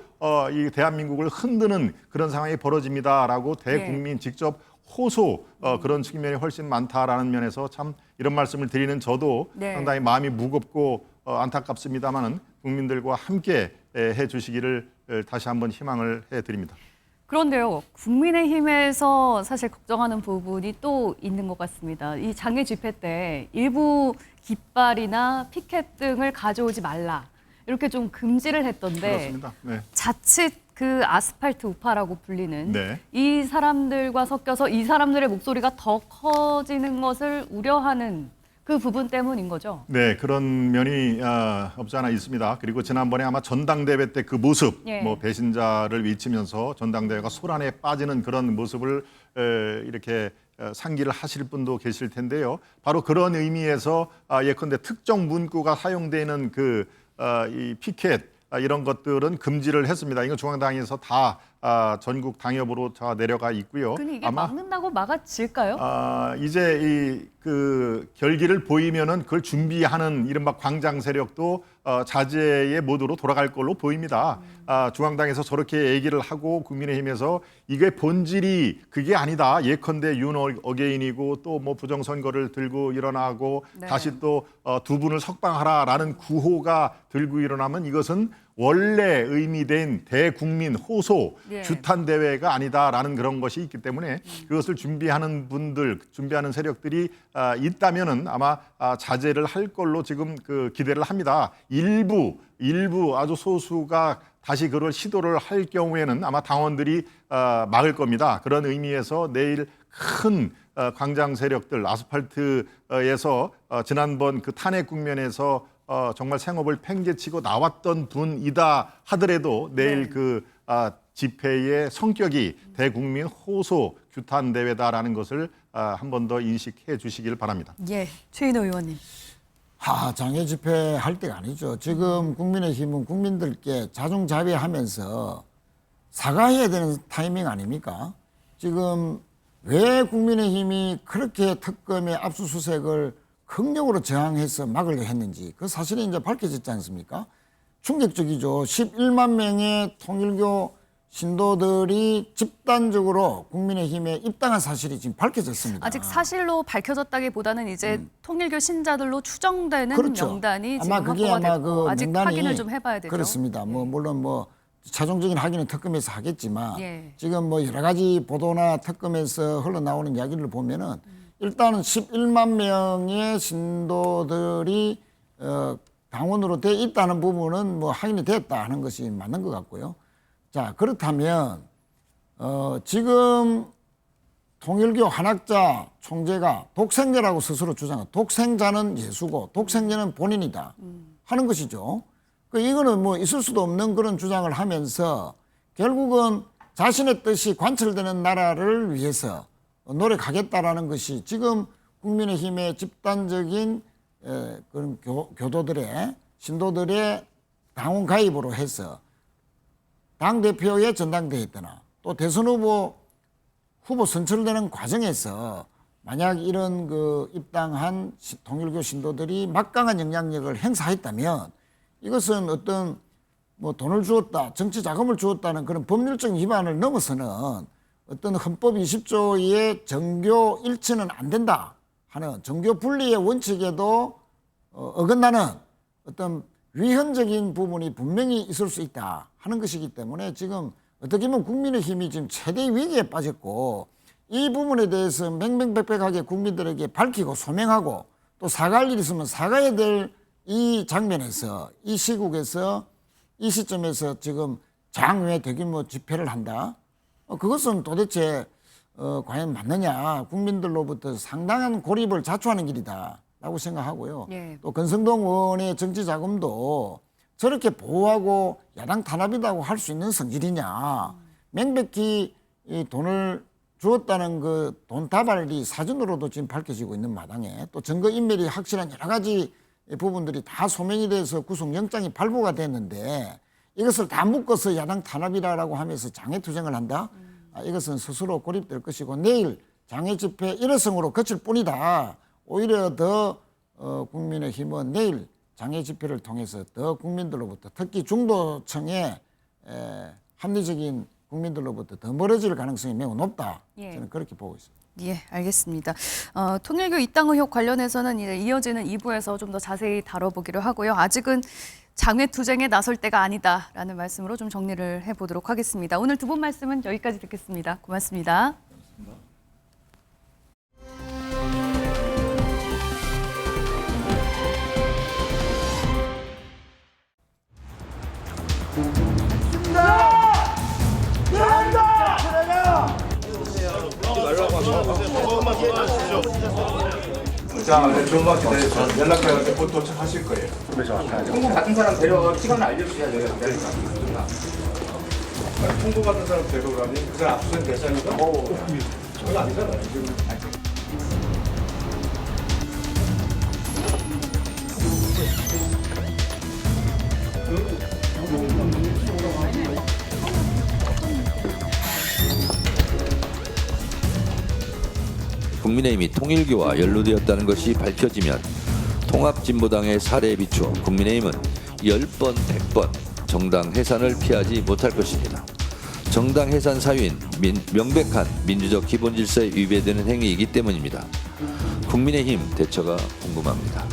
이 대한민국을 흔드는 그런 상황이 벌어집니다라고 대국민 직접 호소 그런 측면이 훨씬 많다라는 면에서 참 이런 말씀을 드리는 저도 네. 상당히 마음이 무겁고 안타깝습니다만은 국민들과 함께 해주시기를 다시 한번 희망을 해드립니다. 그런데요, 국민의힘에서 사실 걱정하는 부분이 또 있는 것 같습니다. 이 장애 집회 때 일부 깃발이나 피켓 등을 가져오지 말라 이렇게 좀 금지를 했던데 그렇습니다. 네. 자칫 그 아스팔트 우파라고 불리는 네. 이 사람들과 섞여서 이 사람들의 목소리가 더 커지는 것을 우려하는 그 부분 때문인 거죠. 네, 그런 면이 없지 않아 있습니다. 그리고 지난번에 아마 전당대회 때 그 모습, 예. 뭐 배신자를 외치면서 전당대회가 소란에 빠지는 그런 모습을 이렇게 상기를 하실 분도 계실 텐데요. 바로 그런 의미에서 예컨대 특정 문구가 사용되는 이 피켓 이런 것들은 금지를 했습니다. 이거 중앙당에서 다 전국 당협으로 다 내려가 있고요. 근데 이게 아마 막는다고 막아질까요? 이제 그 결기를 보이면은 그걸 준비하는 이른바 광장 세력도 자제의 모드로 돌아갈 걸로 보입니다. 중앙당에서 저렇게 얘기를 하고 국민의힘에서 이게 본질이 그게 아니다. 예컨대 윤 어게인이고 또 뭐 부정선거를 들고 일어나고 네. 다시 또 두 분을 석방하라라는 구호가 들고 일어나면 이것은 원래 의미된 대국민 호소 예. 규탄 대회가 아니다라는 그런 것이 있기 때문에 그것을 준비하는 분들, 준비하는 세력들이 있다면은 아마 자제를 할 걸로 지금 기대를 합니다. 일부 아주 소수가 다시 그걸 시도를 할 경우에는 아마 당원들이 막을 겁니다. 그런 의미에서 내일 큰 광장 세력들 아스팔트에서 지난번 그 탄핵 국면에서 정말 생업을 팽개치고 나왔던 분이다 하더라도 내일 네. 집회의 성격이 대국민 호소 규탄 대회다라는 것을 한 번 더 인식해 주시길 바랍니다. 예, 최인호 의원님. 장애 집회 할 때가 아니죠. 지금 국민의힘은 국민들께 자중자비하면서 사과해야 되는 타이밍 아닙니까? 지금 왜 국민의힘이 그렇게 특검의 압수수색을 극력으로 저항해서 막으려 했는지 그 사실이 이제 밝혀졌지 않습니까? 충격적이죠. 11만 명의 통일교 신도들이 집단적으로 국민의힘에 입당한 사실이 지금 밝혀졌습니다. 아직 사실로 밝혀졌다기보다는 이제 통일교 신자들로 추정되는 그렇죠. 명단이 지금 아마 그게 확보가 아마 됐고 그 아직 명단이 확인을 좀 해봐야 되죠. 그렇습니다. 물론 최종적인 확인은 특검에서 하겠지만 예. 지금 여러 가지 보도나 특검에서 흘러나오는 이야기를 보면은 일단은 11만 명의 신도들이 당원으로 돼 있다는 부분은 확인이 됐다 하는 것이 맞는 것 같고요. 자, 그렇다면 지금 통일교 한학자 총재가 독생자라고 스스로 주장한 독생자는 예수고 독생자는 본인이다 하는 것이죠. 이거는 있을 수도 없는 그런 주장을 하면서 결국은 자신의 뜻이 관철되는 나라를 위해서 노력하겠다라는 것이 지금 국민의힘의 집단적인 그런 교도들의 신도들의 당원 가입으로 해서 당대표의 전당대회 때나 또 대선 후보 선출되는 과정에서 만약 이런 입당한 통일교 신도들이 막강한 영향력을 행사했다면 이것은 어떤 돈을 주었다, 정치 자금을 주었다는 그런 법률적인 위반을 넘어서는 어떤 헌법 20조의 정교 일치는 안 된다 하는 정교 분리의 원칙에도 어긋나는 어떤 위헌적인 부분이 분명히 있을 수 있다 하는 것이기 때문에 지금 어떻게 보면 국민의힘이 지금 최대 위기에 빠졌고 이 부분에 대해서 맹맹백백하게 국민들에게 밝히고 소명하고 또 사과할 일이 있으면 사과해야 될 이 장면에서 이 시국에서 이 시점에서 지금 장외 대규모 집회를 한다. 그것은 도대체 과연 맞느냐. 국민들로부터 상당한 고립을 자초하는 길이다라고 생각하고요. 예. 또 권성동 의원의 정치 자금도 저렇게 보호하고 야당 탄압이라고 할 수 있는 성질이냐. 명백히 이 돈을 주었다는 그 돈 다발이 사진으로도 지금 밝혀지고 있는 마당에 또 증거인멸이 확실한 여러 가지 이 부분들이 다 소명이 돼서 구속영장이 발부가 됐는데 이것을 다 묶어서 야당 탄압이라고 하면서 장외투쟁을 한다? 이것은 스스로 고립될 것이고 내일 장외집회 일회성으로 그칠 뿐이다. 오히려 더 국민의힘은 내일 장외집회를 통해서 더 국민들로부터 특히 중도층의 합리적인 국민들로부터 더 멀어질 가능성이 매우 높다. 저는 그렇게 보고 있습니다. 예, 알겠습니다. 통일교 입당 의혹 관련해서는 이제 이어지는 2부에서 좀 더 자세히 다뤄보기로 하고요. 아직은 장외투쟁에 나설 때가 아니다라는 말씀으로 좀 정리를 해보도록 하겠습니다. 오늘 두 분 말씀은 여기까지 듣겠습니다. 고맙습니다. 자, 조금만 기다려주세요. 연락해서 곧 도착하실 거예요. 통보 받은 사람 데려가 시간을 알려주셔야 돼요. 통보 받은 사람 데려가니 그 사람 압수된 대상이가? 저거 아니잖아요. 국민의힘이 통일교와 연루되었다는 것이 밝혀지면 통합진보당의 사례에 비추어 국민의힘은 10번, 100번 정당 해산을 피하지 못할 것입니다. 정당 해산 사유인 명백한 민주적 기본 질서에 위배되는 행위이기 때문입니다. 국민의힘 대처가 궁금합니다.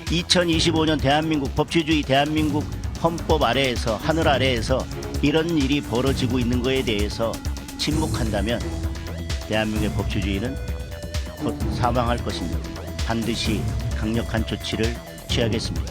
2025년 대한민국 법치주의 대한민국 헌법 아래에서 하늘 아래에서 이런 일이 벌어지고 있는 것에 대해서 침묵한다면 대한민국의 법치주의는 곧 사망할 것입니다. 반드시 강력한 조치를 취하겠습니다.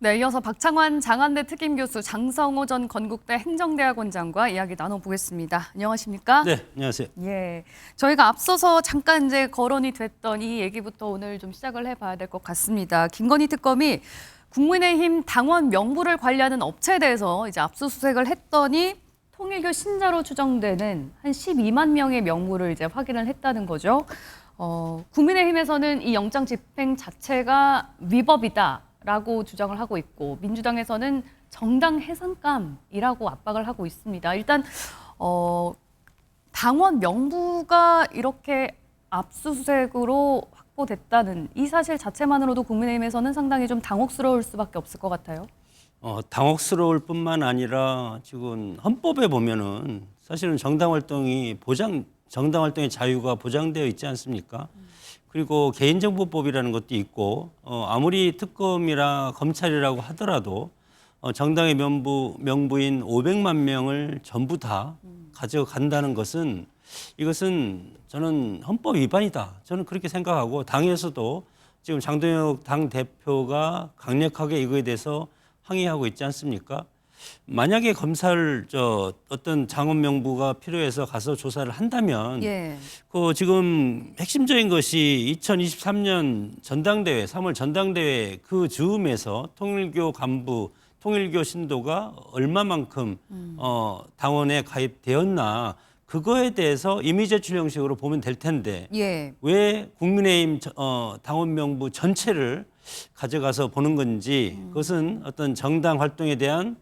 네, 이어서 박창환 장안대 특임교수, 장성호 전 건국대 행정대학원장과 이야기 나눠보겠습니다. 안녕하십니까? 네, 안녕하세요. 예, 저희가 앞서서 잠깐 이제 거론이 됐던 이 얘기부터 오늘 좀 시작을 해봐야 될 것 같습니다. 김건희 특검이 국민의힘 당원 명부를 관리하는 업체에 대해서 이제 압수수색을 했더니 통일교 신자로 추정되는 한 12만 명의 명부를 이제 확인을 했다는 거죠. 국민의힘에서는 이 영장 집행 자체가 위법이다라고 주장을 하고 있고 민주당에서는 정당 해산감이라고 압박을 하고 있습니다. 일단 당원 명부가 이렇게 압수수색으로 확보됐다는 이 사실 자체만으로도 국민의힘에서는 상당히 좀 당혹스러울 수밖에 없을 것 같아요. 당혹스러울 뿐만 아니라 지금 헌법에 보면은 사실은 정당 활동의 자유가 보장되어 있지 않습니까? 그리고 개인정보법이라는 것도 있고 아무리 특검이라 검찰이라고 하더라도 정당의 명부인 500만 명을 전부 다 가져간다는 것은 이것은 저는 헌법 위반이다. 저는 그렇게 생각하고 당에서도 지금 장동혁 당대표가 강력하게 이거에 대해서 항의하고 있지 않습니까? 만약에 검찰 어떤 장원 명부가 필요해서 가서 조사를 한다면 그 지금 핵심적인 것이 2023년 전당대회 3월 전당대회 그 즈음에서 통일교 간부 통일교 신도가 얼마만큼 당원에 가입되었나 그거에 대해서 임의 제출 형식으로 보면 될 텐데 왜 국민의힘 당원 명부 전체를 가져가서 보는 건지 그것은 어떤 정당 활동에 대한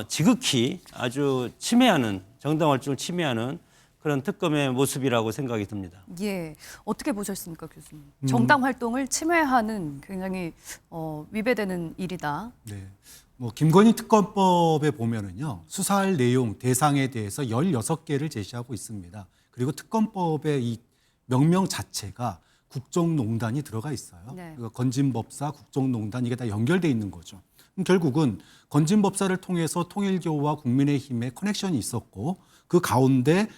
지극히 아주 침해하는 정당 활동을 침해하는 그런 특검의 모습이라고 생각이 듭니다. 예, 어떻게 보셨습니까, 교수님? 정당 활동을 침해하는 굉장히 위배되는 일이다. 네, 김건희 특검법에 보면은요 수사할 내용 대상에 대해서 16개를 제시하고 있습니다. 그리고 특검법의 이 명명 자체가 국정농단이 들어가 있어요. 건진법사, 국정농단 이게 다 연결돼 있는 거죠. 그럼 결국은 건진법사를 통해서 통일교와 국민의힘의 커넥션이 있었고 그 가운데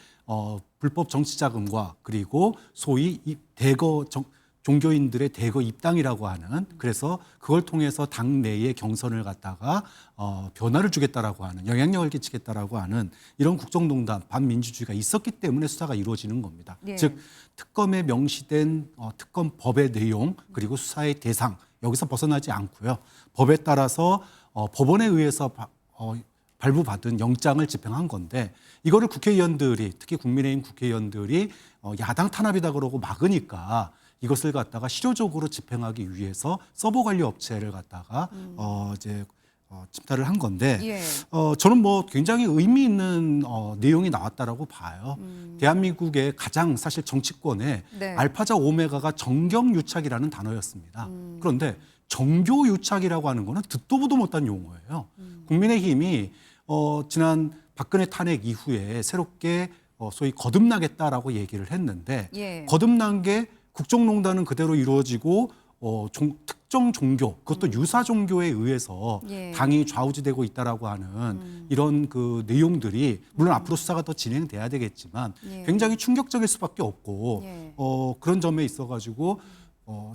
불법 정치자금과 그리고 소위 이 대거 종교인들의 대거 입당이라고 하는 그래서 그걸 통해서 당 내의 경선을 갖다가 변화를 주겠다라고 하는 영향력을 끼치겠다라고 하는 이런 국정농단 반민주주의가 있었기 때문에 수사가 이루어지는 겁니다. 즉 특검에 명시된 특검법의 내용 그리고 수사의 대상 여기서 벗어나지 않고요. 법에 따라서 법원에 의해서 발부받은 영장을 집행한 건데 이거를 국회의원들이 특히 국민의힘 국회의원들이 야당 탄압이다 그러고 막으니까 이것을 갖다가 실효적으로 집행하기 위해서 서버 관리 업체를 갖다가 침탈을 한 건데 예. 저는 뭐 굉장히 의미 있는 내용이 나왔다라고 봐요. 대한민국의 가장 사실 정치권에 네. 알파자 오메가가 정경유착이라는 단어였습니다. 그런데 정교유착이라고 하는 거는 듣도 보도 못한 용어예요. 국민의힘이 지난 박근혜 탄핵 이후에 새롭게 소위 거듭나겠다라고 얘기를 했는데 예. 거듭난 게 국정농단은 그대로 이루어지고 특정 종교, 그것도 유사 종교에 의해서 예. 당이 좌우지되고 있다라고 하는 이런 그 내용들이 물론 앞으로 수사가 더 진행돼야 되겠지만 예. 굉장히 충격적일 수밖에 없고 예. 그런 점에 있어가지고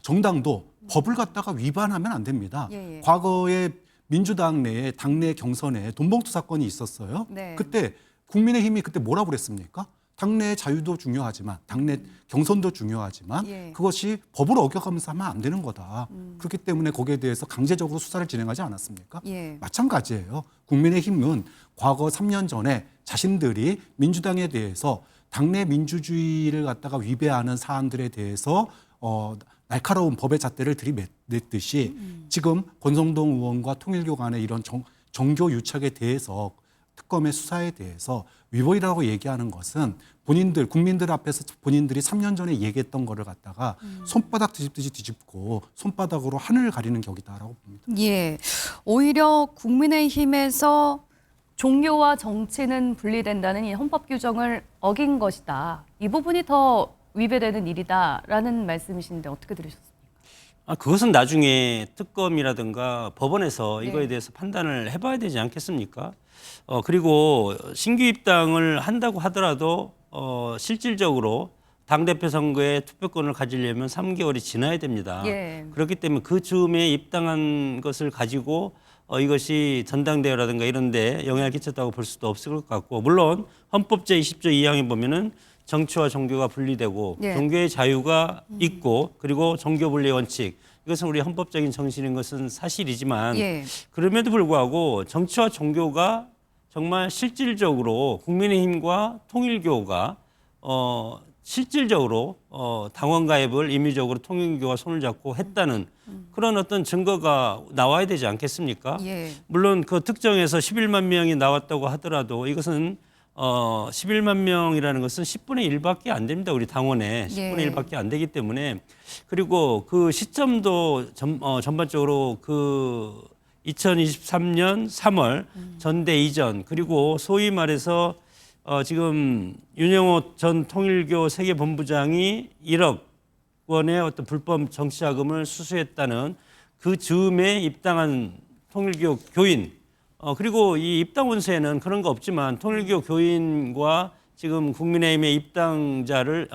정당도 법을 갖다가 위반하면 안 됩니다. 예. 과거에 민주당 내에 당내 경선에 돈봉투 사건이 있었어요. 네. 그때 국민의힘이 그때 뭐라고 그랬습니까? 당내 자유도 중요하지만 당내 경선도 중요하지만 예. 그것이 법을 어겨가면서 하면 안 되는 거다. 그렇기 때문에 거기에 대해서 강제적으로 수사를 진행하지 않았습니까? 예. 마찬가지예요. 국민의힘은 과거 3년 전에 자신들이 민주당에 대해서 당내 민주주의를 갖다가 위배하는 사안들에 대해서 날카로운 법의 잣대를 들이댔듯이 지금 권성동 의원과 통일교 간의 이런 정교 유착에 대해서 특검의 수사에 대해서 위법이라고 얘기하는 것은 국민들 앞에서 본인들이 3년 전에 얘기했던 거를 갖다가 손바닥 뒤집듯이 뒤집고 손바닥으로 하늘을 가리는 격이다라고 봅니다. 예. 오히려 국민의힘에서 종교와 정치는 분리된다는 이 헌법 규정을 어긴 것이다. 이 부분이 더 위배되는 일이다라는 말씀이신데 어떻게 들으셨습니까? 그것은 나중에 특검이라든가 법원에서 이거에 네. 대해서 판단을 해봐야 되지 않겠습니까? 그리고 신규 입당을 한다고 하더라도 실질적으로 당대표 선거에 투표권을 가지려면 3개월이 지나야 됩니다. 예. 그렇기 때문에 그 즈음에 입당한 것을 가지고 이것이 전당대회라든가 이런 데 영향을 끼쳤다고 볼 수도 없을 것 같고, 물론 헌법 제20조 2항에 보면은 정치와 종교가 분리되고 예. 종교의 자유가 있고 그리고 종교 분리 원칙, 이것은 우리 헌법적인 정신인 것은 사실이지만 예. 그럼에도 불구하고 정치와 종교가 정말 실질적으로 국민의힘과 통일교가 실질적으로 당원 가입을 임의적으로 통일교가 손을 잡고 했다는 그런 어떤 증거가 나와야 되지 않겠습니까? 예. 물론 그 특정해서 11만 명이 나왔다고 하더라도 이것은 11만 명이라는 것은 10분의 1밖에 안 됩니다. 우리 당원에 10분의 예. 1밖에 안 되기 때문에, 그리고 그 시점도 전반적으로 그 2023년 3월 전대 이전, 그리고 소위 말해서 지금 윤영호 전 통일교 세계본부장이 1억 원의 어떤 불법 정치자금을 수수했다는 그 즈음에 입당한 통일교 교인, 그리고 이 입당 원서에는 그런 거 없지만 통일교 교인과 지금 국민의힘의 입당자를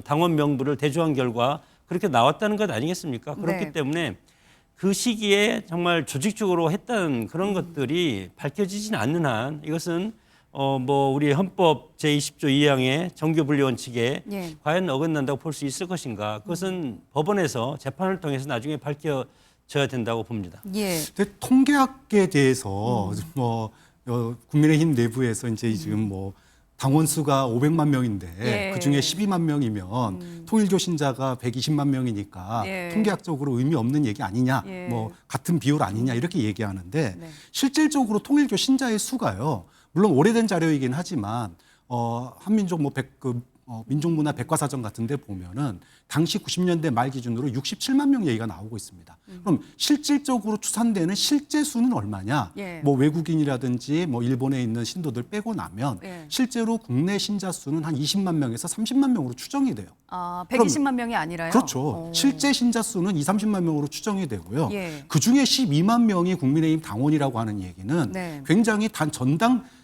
당원 명부를 대조한 결과 그렇게 나왔다는 것 아니겠습니까? 그렇기 네. 때문에 그 시기에 정말 조직적으로 했다는 그런 것들이 밝혀지진 않는 한 이것은 우리 헌법 제20조 2항의 정교 분리 원칙에 예. 과연 어긋난다고 볼 수 있을 것인가? 그것은 법원에서 재판을 통해서 나중에 밝혀져야 된다고 봅니다. 예. 근데 통계학에 대해서 국민의힘 내부에서 이제 지금 당원 수가 500만 명인데 예. 그 중에 12만 명이면 통일교 신자가 120만 명이니까 예. 통계학적으로 의미 없는 얘기 아니냐, 예. 같은 비율 아니냐 이렇게 얘기하는데 네. 실질적으로 통일교 신자의 수가요. 물론 오래된 자료이긴 하지만 한민족 민족문화 백과사전 같은 데 보면은 당시 90년대 말 기준으로 67만 명 얘기가 나오고 있습니다. 그럼 실질적으로 추산되는 실제 수는 얼마냐? 예. 외국인이라든지 일본에 있는 신도들 빼고 나면 예. 실제로 국내 신자 수는 한 20만 명에서 30만 명으로 추정이 돼요. 120만 명이 아니라요? 그렇죠. 실제 신자 수는 20-30만 명으로 추정이 되고요. 예. 그중에 12만 명이 국민의힘 당원이라고 하는 얘기는 네. 굉장히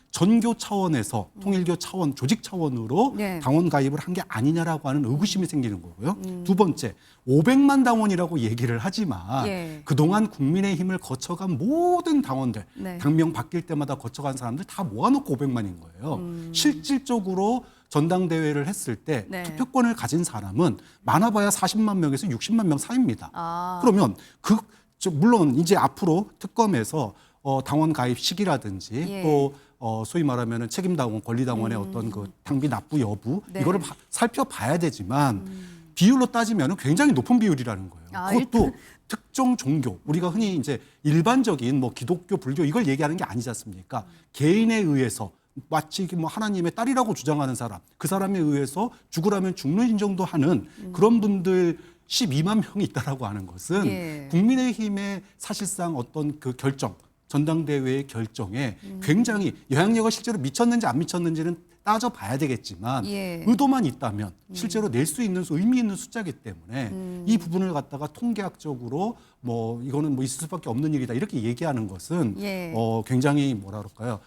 전교 차원에서 통일교 차원, 조직 차원으로 네. 당원 가입을 한 게 아니냐라고 하는 의구심이 생기는 거고요. 두 번째, 500만 당원이라고 얘기를 하지만 예. 그동안 국민의힘을 거쳐간 모든 당원들, 네. 당명 바뀔 때마다 거쳐간 사람들 다 모아놓고 500만인 거예요. 실질적으로 전당대회를 했을 때 네. 투표권을 가진 사람은 많아봐야 40만 명에서 60만 명 사이입니다. 그러면 물론 이제 앞으로 특검에서 당원 가입 시기라든지 예. 또 소위 말하면은 책임당원, 권리당원의 어떤 그 당비 납부 여부 네. 이거를 살펴봐야 되지만 비율로 따지면은 굉장히 높은 비율이라는 거예요. 그것도 특정 종교, 우리가 흔히 이제 일반적인 뭐 기독교, 불교 이걸 얘기하는 게 아니지 않습니까? 개인에 의해서 마치 뭐 하나님의 딸이라고 주장하는 사람, 그 사람에 의해서 죽으라면 죽는 인정도 하는 그런 분들 12만 명이 있다라고 하는 것은 예. 국민의힘의 사실상 어떤 그 결정, 전당대회의 결정에 굉장히 영향력을 실제로 미쳤는지 안 미쳤는지는 따져봐야 되겠지만 예. 의도만 있다면 실제로 낼 수 있는 의미 있는 숫자이기 때문에 이 부분을 갖다가 통계학적으로 뭐 이거는 뭐 있을 수밖에 없는 일이다 이렇게 얘기하는 것은 예. 굉장히 뭐라 그럴까요?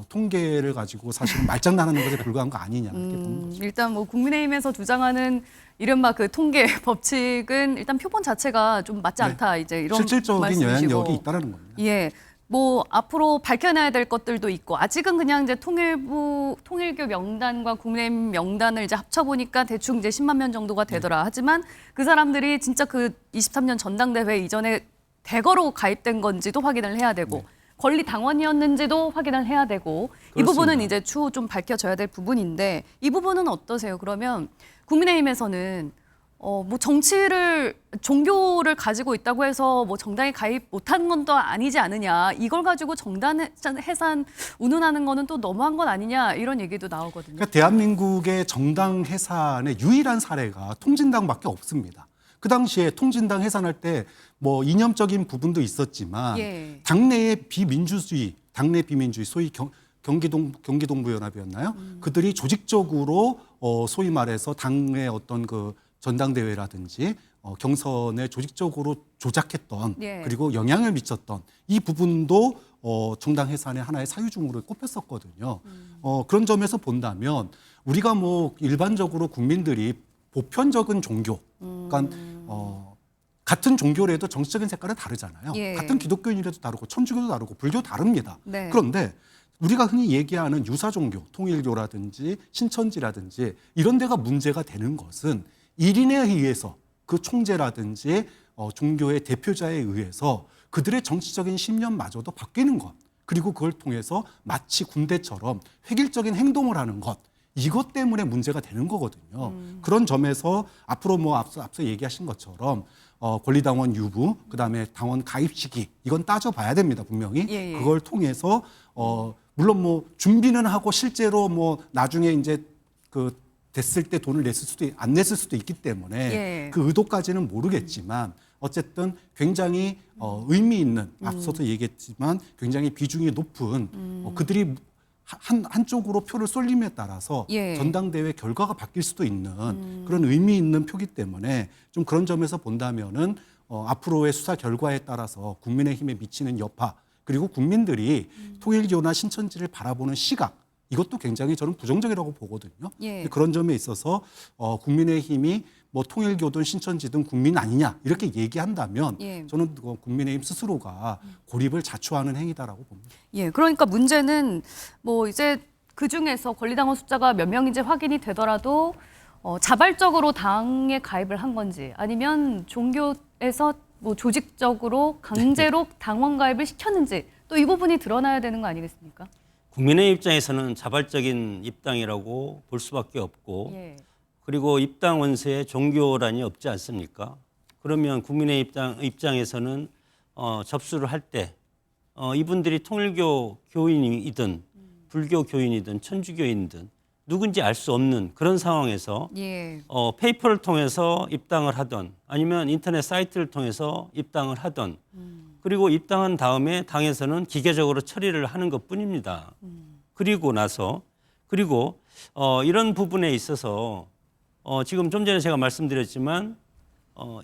통계를 가지고 사실 말장난하는 것에 불과한 거 아니냐 이렇게 보는 거죠. 일단 뭐 국민의힘에서 주장하는 이른바 그 통계 법칙은 일단 표본 자체가 좀 맞지 않다 이제 이런 실질적인 말씀이시고. 영향력이 있다라는 겁니다. 예. 뭐 앞으로 밝혀내야 될 것들도 있고 아직은 그냥 이제 통일교 명단과 국민의힘 명단을 이제 합쳐보니까 대충 이제 10만 명 정도가 되더라. 하지만 그 사람들이 진짜 그 23년 전당대회 이전에 대거로 가입된 건지도 확인을 해야 되고 권리 당원이었는지도 확인을 해야 되고 이 부분은 이제 추후 좀 밝혀져야 될 부분인데 이 부분은 어떠세요? 그러면 국민의힘에서는 뭐 종교를 가지고 있다고 해서 뭐 정당에 가입 못한 건 또 아니지 않느냐. 이걸 가지고 정당 해산 운운하는 거는 또 너무한 건 아니냐. 이런 얘기도 나오거든요. 그러니까 대한민국의 정당 해산의 유일한 사례가 통진당밖에 없습니다. 그 당시에 통진당 해산할 때 뭐 이념적인 부분도 있었지만 예. 당내의 비민주주의, 소위 경기동부연합이었나요? 그들이 조직적으로 소위 말해서 당의 어떤 그 전당대회라든지 경선에 조직적으로 조작했던 예. 그리고 영향을 미쳤던 이 부분도 정당 해산의 하나의 사유중으로 꼽혔었거든요. 그런 점에서 본다면 우리가 뭐 일반적으로 국민들이 보편적인 종교, 그러니까 같은 종교라도 정치적인 색깔은 다르잖아요. 예. 같은 기독교인이라도 다르고 천주교도 다르고 불교 다릅니다. 네. 그런데 우리가 흔히 얘기하는 유사종교, 통일교라든지 신천지라든지 이런 데가 문제가 되는 것은 1인에 의해서 그 총재라든지 종교의 대표자에 의해서 그들의 정치적인 신념마저도 바뀌는 것, 그리고 그걸 통해서 마치 군대처럼 획일적인 행동을 하는 것, 이것 때문에 문제가 되는 거거든요. 그런 점에서 앞으로 뭐 앞서 얘기하신 것처럼 권리당원 유무, 그다음에 당원 가입 시기 이건 따져봐야 됩니다, 분명히. 예. 그걸 통해서 물론 뭐 준비는 하고 실제로 뭐 나중에 이제 그 됐을 때 돈을 안 냈을 수도 있기 때문에 예. 그 의도까지는 모르겠지만 어쨌든 굉장히 의미 있는 앞서서 얘기했지만 굉장히 비중이 높은 그들이 한쪽으로 표를 쏠림에 따라서 예. 전당대회 결과가 바뀔 수도 있는 그런 의미 있는 표기 때문에 좀 그런 점에서 본다면은 앞으로의 수사 결과에 따라서 국민의힘에 미치는 여파 그리고 국민들이 통일교나 신천지를 바라보는 시각 이것도 굉장히 저는 부정적이라고 보거든요. 예. 그런 점에 있어서 국민의힘이 뭐 통일교든 신천지든 국민 아니냐 이렇게 얘기한다면 예. 저는 국민의힘 스스로가 고립을 자초하는 행위다라고 봅니다. 예, 그러니까 문제는 뭐 이제 그 중에서 권리당원 숫자가 몇 명인지 확인이 되더라도 자발적으로 당에 가입을 한 건지 아니면 종교에서 뭐 조직적으로 강제로 당원 가입을 시켰는지 또 이 부분이 드러나야 되는 거 아니겠습니까? 국민의 입장에서는 자발적인 입당이라고 볼 수밖에 없고 예. 그리고 입당 원서에 종교란이 없지 않습니까? 그러면 국민의 입장에서는 접수를 할 때 이분들이 통일교 교인이든 불교 교인이든 천주교인이든 누군지 알 수 없는 그런 상황에서 예. 페이퍼를 통해서 입당을 하던 아니면 인터넷 사이트를 통해서 입당을 하던 그리고 입당한 다음에 당에서는 기계적으로 처리를 하는 것뿐입니다. 그리고 이런 부분에 있어서 지금 좀 전에 제가 말씀드렸지만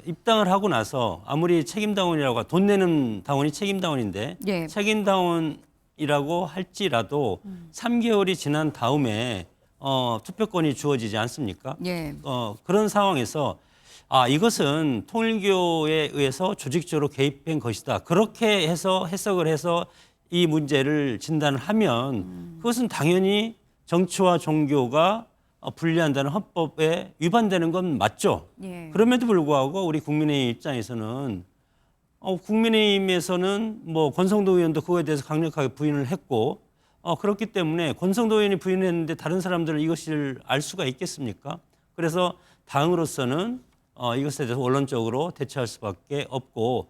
입당을 하고 나서 아무리 책임당원이라고 돈 내는 당원이 책임당원인데 예. 책임당원이라고 할지라도 3개월이 지난 다음에 투표권이 주어지지 않습니까? 예. 그런 상황에서 이것은 통일교에 의해서 조직적으로 개입한 것이다. 그렇게 해서 해석을 해서 이 문제를 진단을 하면 그것은 당연히 정치와 종교가 분리한다는 헌법에 위반되는 건 맞죠. 예. 그럼에도 불구하고 우리 국민의힘 입장에서는 국민의힘에서는 뭐 권성동 의원도 그거에 대해서 강력하게 부인을 했고 그렇기 때문에 권성도 의원이 부인했는데 다른 사람들은 이것을 알 수가 있겠습니까? 그래서 당으로서는 이것에 대해서 원론적으로 대처할 수밖에 없고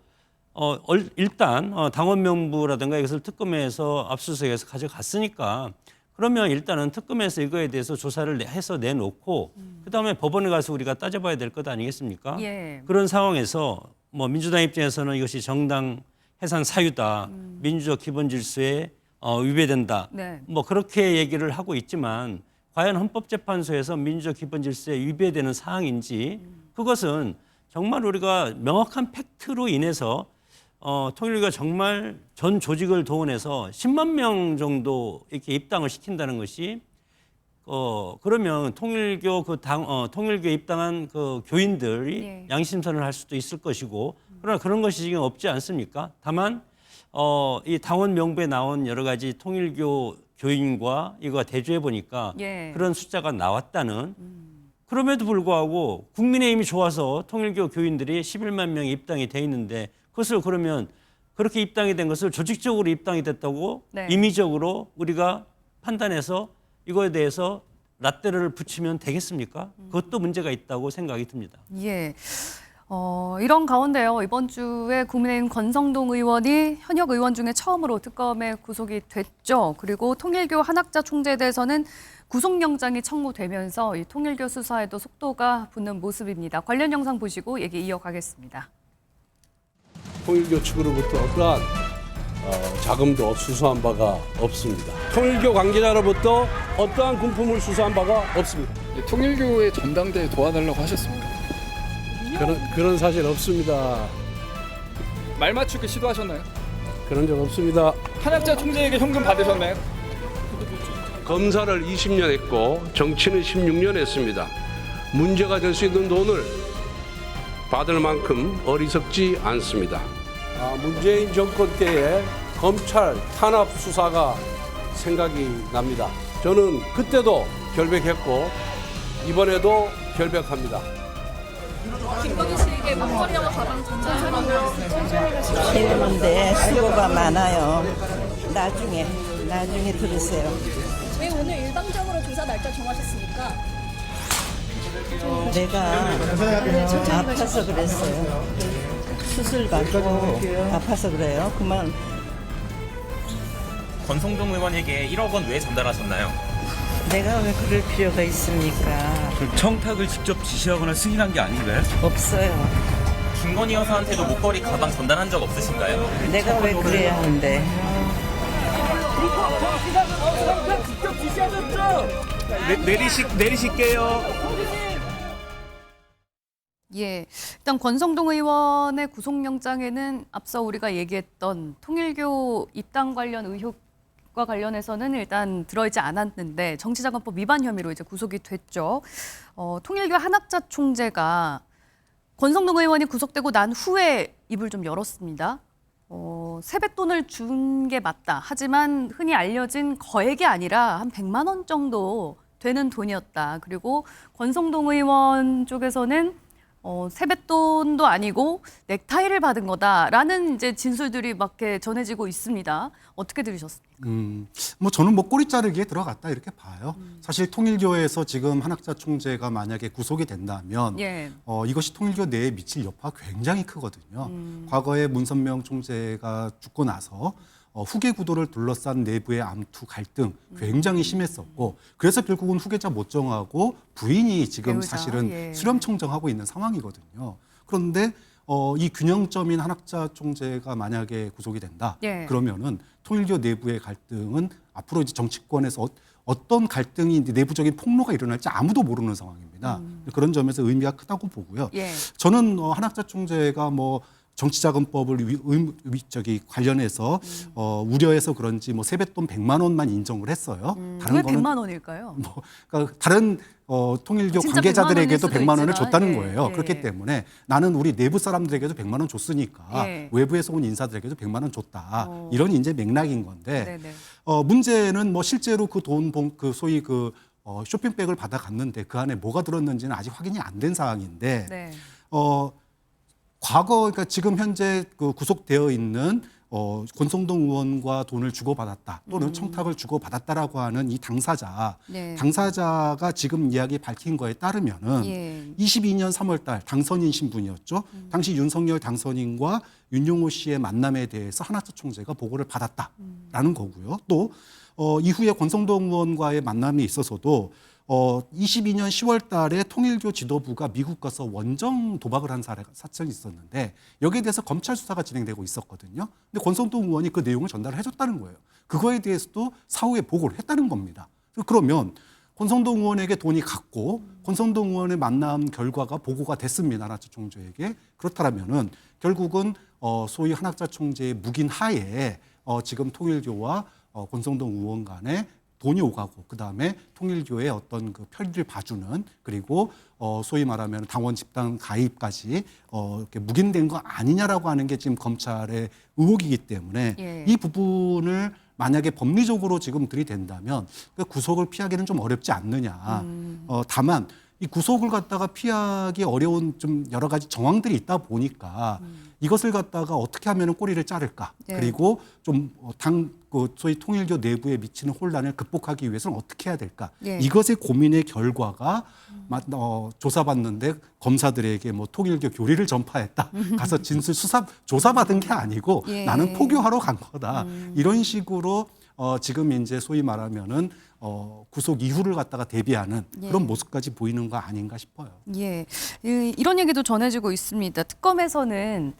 일단 당원 명부라든가 이것을 특검에서 압수수색해서 가져갔으니까 그러면 일단은 특검에서 이거에 대해서 조사를 해서 내놓고 그다음에 법원에 가서 우리가 따져봐야 될 것 아니겠습니까? 예. 그런 상황에서 뭐 민주당 입장에서는 이것이 정당 해산 사유다, 민주적 기본 질서에 위배된다. 네. 뭐 그렇게 얘기를 하고 있지만 과연 헌법재판소에서 민주적 기본 질서에 위배되는 사항인지 그것은 정말 우리가 명확한 팩트로 인해서 통일교가 정말 전 조직을 동원해서 10만 명 정도 이렇게 입당을 시킨다는 것이 그러면 통일교 통일교에 입당한 그 교인들이 예. 양심선을 할 수도 있을 것이고 그러나 그런 것이 지금 없지 않습니까? 다만 이 당원 명부에 나온 여러 가지 통일교 교인과 이거 대조해 보니까 예. 그런 숫자가 나왔다는 그럼에도 불구하고 국민의힘이 좋아서 통일교 교인들이 11만 명이 입당이 돼 있는데 그것을 그러면 그렇게 입당이 된 것을 조직적으로 입당이 됐다고 네. 임의적으로 우리가 판단해서 이거에 대해서 라떼를 붙이면 되겠습니까? 그것도 문제가 있다고 생각이 듭니다. 예. 이런 가운데요. 이번 주에 국민의힘 권성동 의원이 현역 의원 중에 처음으로 특검에 구속이 됐죠. 그리고 통일교 한학자 총재에 대해서는 구속영장이 청구되면서 이 통일교 수사에도 속도가 붙는 모습입니다. 관련 영상 보시고 얘기 이어가겠습니다. 통일교 측으로부터 어떠한 자금도 수수한 바가 없습니다. 통일교 관계자로부터 어떠한 금품을 수수한 바가 없습니다. 통일교의 전당대회 도와달라고 하셨습니까? 그런 사실 없습니다. 말 맞추기 시도하셨나요? 그런 적 없습니다. 한학자 총재에게 현금 받으셨나요? 검사를 20년 했고 정치는 16년 했습니다. 문제가 될 수 있는 돈을 받을 만큼 어리석지 않습니다. 문재인 정권 때에 검찰 탄압 수사가 생각이 납니다. 저는 그때도 결백했고 이번에도 결백합니다. 김건희 씨에게 목걸이와 가방 전달하는 이러는데 수고가 많아요. 나중에 들으세요. 왜 오늘 일방적으로 조사 날짜 정하셨습니까? 내가 아파서 그랬어요. 수술 받고 아파서 그래요. 그만. 권성동 의원에게 1억 원 왜 전달하셨나요? 내가 왜 그럴 필요가 있습니까? 청탁을 직접 지시하거나 승인한 게 아닌가요? 없어요. 김건희 여사한테도 목걸이 가방 전달한 적 없으신가요? 내가 왜 그래야 하는데. 내리실게요. 예, 일단 권성동 의원의 구속영장에는 앞서 우리가 얘기했던 통일교 입당 관련 의혹과 관련해서는 일단 들어있지 않았는데 정치자금법 위반 혐의로 이제 구속이 됐죠. 통일교 한학자 총재가 권성동 의원이 구속되고 난 후에 입을 좀 열었습니다. 세뱃돈을 준 게 맞다. 하지만 흔히 알려진 거액이 아니라 한 100만 원 정도 되는 돈이었다. 그리고 권성동 의원 쪽에서는 세뱃돈도 아니고 넥타이를 받은 거다라는 이제 진술들이 막 이렇게 전해지고 있습니다. 어떻게 들으셨습니까? 뭐 저는 뭐 꼬리 자르기에 들어갔다 이렇게 봐요. 사실 통일교에서 지금 한학자 총재가 만약에 구속이 된다면 예. 이것이 통일교 내에 미칠 여파가 굉장히 크거든요. 과거에 문선명 총재가 죽고 나서 후계 구도를 둘러싼 내부의 암투 갈등 굉장히 심했었고 그래서 결국은 후계자 못 정하고 부인이 지금 배우자, 사실은 예. 수렴 청정하고 있는 상황이거든요. 그런데 이 균형점인 한학자 총재가 만약에 구속이 된다. 예. 그러면은 통일교 내부의 갈등은 앞으로 이제 정치권에서 어떤 갈등이 내부적인 폭로가 일어날지 아무도 모르는 상황입니다. 그런 점에서 의미가 크다고 보고요. 예. 저는 한학자 총재가 뭐 정치자금법을 관련해서 우려해서 그런지 뭐 세뱃돈 100만 원만 인정을 했어요. 왜 100만 원일까요? 그러니까 다른 통일교 진짜 관계자들에게도 100만 100만 원을 있지만, 줬다는 예, 거예요. 예. 그렇기 때문에 나는 우리 내부 사람들에게도 100만 원 줬으니까 예. 외부에서 온 인사들에게도 100만 원 줬다. 이런 이제 맥락인 건데 네네. 문제는 뭐 실제로 그 돈 그 소위 그 쇼핑백을 받아갔는데 그 안에 뭐가 들었는지는 아직 확인이 안 된 사항인데 네. 과거 그러니까 지금 현재 그 구속되어 있는 권성동 의원과 돈을 주고받았다 또는 청탁을 주고받았다라고 하는 이 당사자가 지금 이야기 밝힌 거에 따르면은 22년 3월달 당선인 신분이었죠. 당시 윤석열 당선인과 윤용호 씨의 만남에 대해서 한학수 총재가 보고를 받았다라는 거고요. 또 이후에 권성동 의원과의 만남이 있어서도 22년 10월 달에 통일교 지도부가 미국 가서 원정 도박을 한 사건이 있었는데 여기에 대해서 검찰 수사가 진행되고 있었거든요. 근데 권성동 의원이 그 내용을 전달을 해줬다는 거예요. 그거에 대해서도 사후에 보고를 했다는 겁니다. 그러면 권성동 의원에게 돈이 갔고 권성동 의원의 만남 결과가 보고가 됐습니다. 한학자 총재에게. 그렇다면은 결국은 소위 한학자 총재의 묵인 하에 지금 통일교와 권성동 의원 간에 돈이 오가고 그다음에 통일교의 어떤 그 편의를 봐주는 그리고 소위 말하면 당원 집단 가입까지 이렇게 묵인된 거 아니냐라고 하는 게 지금 검찰의 의혹이기 때문에 이 부분을 만약에 법리적으로 지금 들이댄다면 그 구속을 피하기는 좀 어렵지 않느냐. 다만 이 구속을 갖다가 피하기 어려운 좀 여러 가지 정황들이 있다 보니까 이것을 갖다가 어떻게 하면 꼬리를 자를까. 그리고 좀 소위 통일교 내부에 미치는 혼란을 극복하기 위해서는 어떻게 해야 될까. 이것의 고민의 결과가 조사받는데 검사들에게 뭐 통일교 교리를 전파했다. 가서 진술 조사받은 게 아니고 나는 포교하러 간 거다. 이런 식으로 지금 이제 소위 말하면은 구속 이후를 갖다가 대비하는 그런 모습까지 보이는 거 아닌가 싶어요. 이런 얘기도 전해지고 있습니다. 특검에서는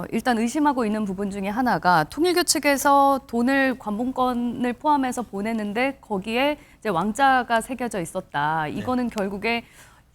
일단 의심하고 있는 부분 중에 하나가 통일교 측에서 돈을 관봉권을 포함해서 보내는데 거기에 이제 왕자가 새겨져 있었다. 이거는 결국에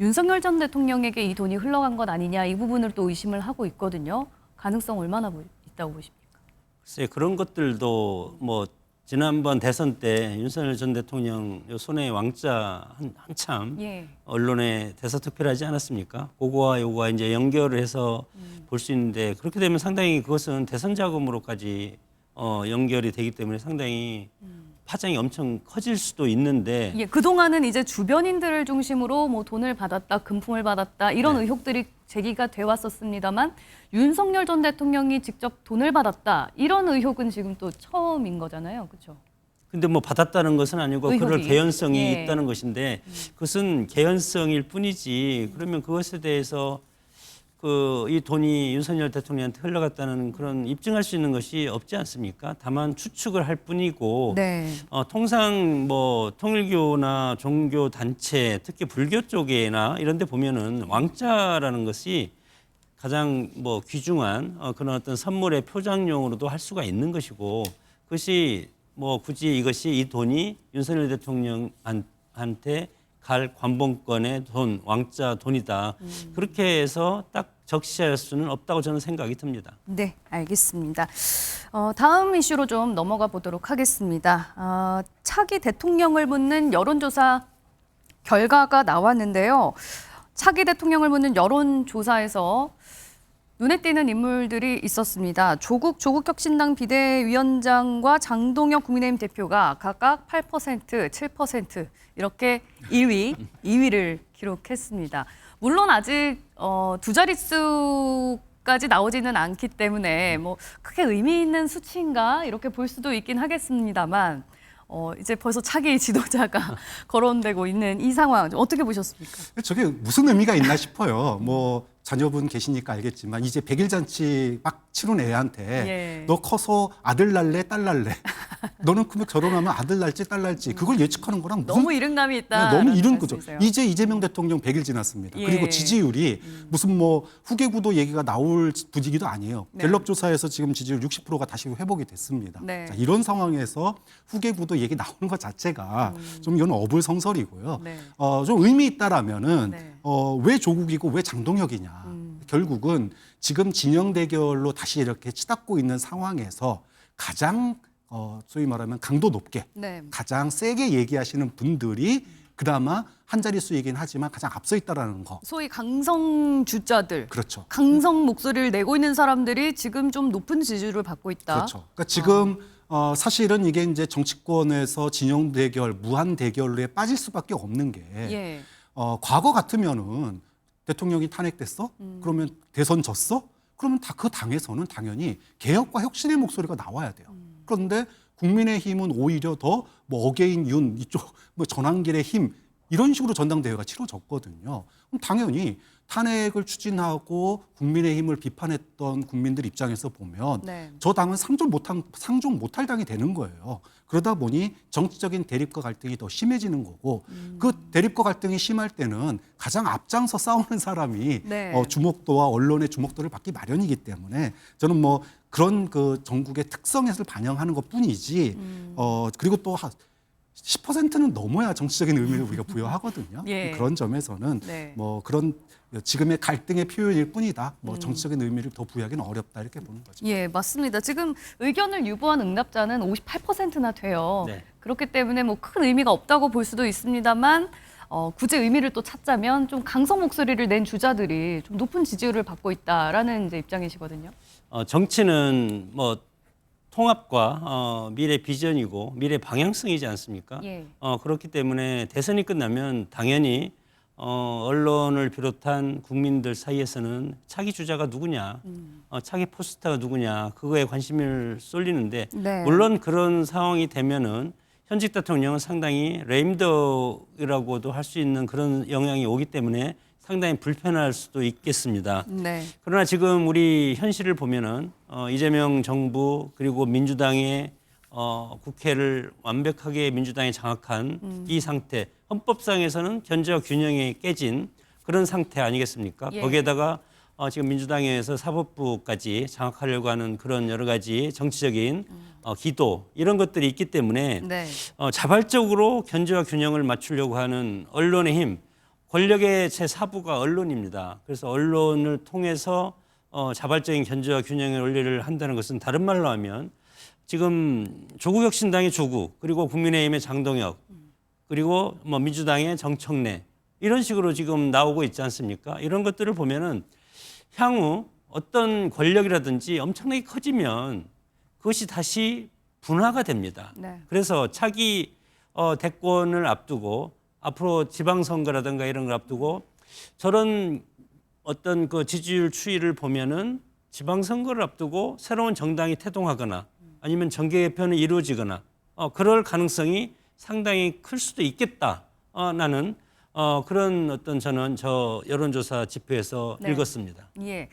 윤석열 전 대통령에게 이 돈이 흘러간 것 아니냐 이 부분을 또 의심을 하고 있거든요. 가능성 얼마나 있다고 보십니까? 글쎄 그런 것들도 뭐 지난번 대선 때 윤석열 전 대통령 손에 왕자 한참 언론에 대서특필하지 않았습니까? 그거와 요거와 이제 연결을 해서 볼 수 있는데 그렇게 되면 상당히 그것은 대선 자금으로까지 연결이 되기 때문에 상당히 파장이 엄청 커질 수도 있는데 그동안은 이제 주변인들을 중심으로 뭐 돈을 받았다, 금품을 받았다 이런 의혹들이 제기가 돼 왔었습니다만 윤석열 전 대통령이 직접 돈을 받았다 이런 의혹은 지금 또 처음인 거잖아요. 그렇죠? 근데 뭐 받았다는 것은 아니고 의혹이. 그럴 개연성이 있다는 것인데 그것은 개연성일 뿐이지 그러면 그것에 대해서 이 돈이 윤석열 대통령한테 흘러갔다는 그런 입증할 수 있는 것이 없지 않습니까? 다만 추측을 할 뿐이고 통상 뭐 통일교나 종교 단체 특히 불교 쪽에나 이런 데 보면은 왕자라는 것이 가장 뭐 귀중한 그런 어떤 선물의 표장용으로도 할 수가 있는 것이고 그것이 뭐 굳이 이것이 이 돈이 윤석열 대통령한테 갈 관봉권의 돈, 왕자 돈이다. 그렇게 해서 딱 적시할 수는 없다고 저는 생각이 듭니다. 네, 알겠습니다. 다음 이슈로 좀 넘어가 보도록 하겠습니다. 차기 대통령을 묻는 여론조사 결과가 나왔는데요. 차기 대통령을 묻는 여론조사에서 눈에 띄는 인물들이 있었습니다. 조국혁신당 비대위원장과 장동혁 국민의힘 대표가 각각 8%, 7% 이렇게 2위를 기록했습니다. 물론 아직 두 자릿수까지 나오지는 않기 때문에 뭐 크게 의미 있는 수치인가 이렇게 볼 수도 있긴 하겠습니다만 이제 벌써 차기 지도자가 거론되고 있는 이 상황 어떻게 보셨습니까? 저게 무슨 의미가 있나 싶어요. 뭐 자녀분 계시니까 알겠지만 이제 100일 잔치 막 치른 애한테 너 커서 아들 날래 딸 날래 너는 그러면 결혼하면 아들 날지 딸 날지 그걸 예측하는 거랑 무슨 너무 이른감이 있다. 너무 이른 거죠. 이제 이재명 대통령 100일 지났습니다. 그리고 지지율이 무슨 뭐 후계구도 얘기가 나올 분위기도 아니에요. 갤럽 조사에서 지금 지지율 60%가 다시 회복이 됐습니다. 자, 이런 상황에서 후계구도 얘기 나오는 것 자체가 좀 이건 어불성설이고요. 좀 의미 있다라면은 왜 조국이고 왜 장동혁이냐. 결국은 지금 진영 대결로 다시 이렇게 치닫고 있는 상황에서 가장 소위 말하면 강도 높게 가장 세게 얘기하시는 분들이 그나마 한 자릿수이긴 하지만 가장 앞서 있다라는 거. 소위 강성 주자들, 그렇죠. 강성 목소리를 내고 있는 사람들이 지금 좀 높은 지지율을 받고 있다. 그렇죠. 그러니까 지금 사실은 이게 이제 정치권에서 진영 대결, 무한 대결에 빠질 수밖에 없는 게 과거 같으면은 대통령이 탄핵됐어? 그러면 대선 졌어? 그러면 그 당에서는 당연히 개혁과 혁신의 목소리가 나와야 돼요. 그런데 국민의힘은 오히려 더 뭐 어게인 윤 이쪽 뭐 전환길의 힘 이런 식으로 전당대회가 치러졌거든요. 그럼 당연히 탄핵을 추진하고 국민의힘을 비판했던 국민들 입장에서 보면 저 당은 상종 못할 당이 되는 거예요. 그러다 보니 정치적인 대립과 갈등이 더 심해지는 거고 그 대립과 갈등이 심할 때는 가장 앞장서 싸우는 사람이 주목도와 언론의 주목도를 받기 마련이기 때문에 저는 뭐 그런 그 전국의 특성을 반영하는 것뿐이지 그리고 또 10%는 넘어야 정치적인 의미를 우리가 부여하거든요. 그런 점에서는 뭐 그런 지금의 갈등의 표현일 뿐이다. 뭐 정치적인 의미를 더 부여하기는 어렵다 이렇게 보는 거죠. 예, 맞습니다. 지금 의견을 유보한 응답자는 58%나 돼요. 그렇기 때문에 뭐 큰 의미가 없다고 볼 수도 있습니다만 굳이 의미를 또 찾자면 좀 강성 목소리를 낸 주자들이 좀 높은 지지율을 받고 있다라는 이제 입장이시거든요. 정치는 뭐 통합과 미래 비전이고 미래 방향성이지 않습니까? 그렇기 때문에 대선이 끝나면 당연히 언론을 비롯한 국민들 사이에서는 차기 주자가 누구냐, 차기 포스터가 누구냐 그거에 관심을 쏠리는데 물론 그런 상황이 되면은 현직 대통령은 상당히 레임덕이라고도 할 수 있는 그런 영향이 오기 때문에 상당히 불편할 수도 있겠습니다. 그러나 지금 우리 현실을 보면은 이재명 정부 그리고 민주당의 국회를 완벽하게 민주당이 장악한 이 상태, 헌법상에서는 견제와 균형이 깨진 그런 상태 아니겠습니까? 거기에다가 지금 민주당에서 사법부까지 장악하려고 하는 그런 여러 가지 정치적인 기도 이런 것들이 있기 때문에 자발적으로 견제와 균형을 맞추려고 하는 언론의 힘, 권력의 제4부가 언론입니다. 그래서 언론을 통해서 자발적인 견제와 균형의 논리를 한다는 것은 다른 말로 하면 지금 조국혁신당의 조국 그리고 국민의힘의 장동혁 그리고 뭐 민주당의 정청래 이런 식으로 지금 나오고 있지 않습니까? 이런 것들을 보면은 향후 어떤 권력이라든지 엄청나게 커지면 그것이 다시 분화가 됩니다. 그래서 차기 대권을 앞두고 앞으로 지방선거라든가 이런 걸 앞두고 저런 어떤 그 지지율 추이를 보면은 지방선거를 앞두고 새로운 정당이 태동하거나 아니면 정계 개편이 이루어지거나 그럴 가능성이 상당히 클 수도 있겠다. 나는 그런 어떤 저는 저 여론조사 지표에서 읽었습니다. 예,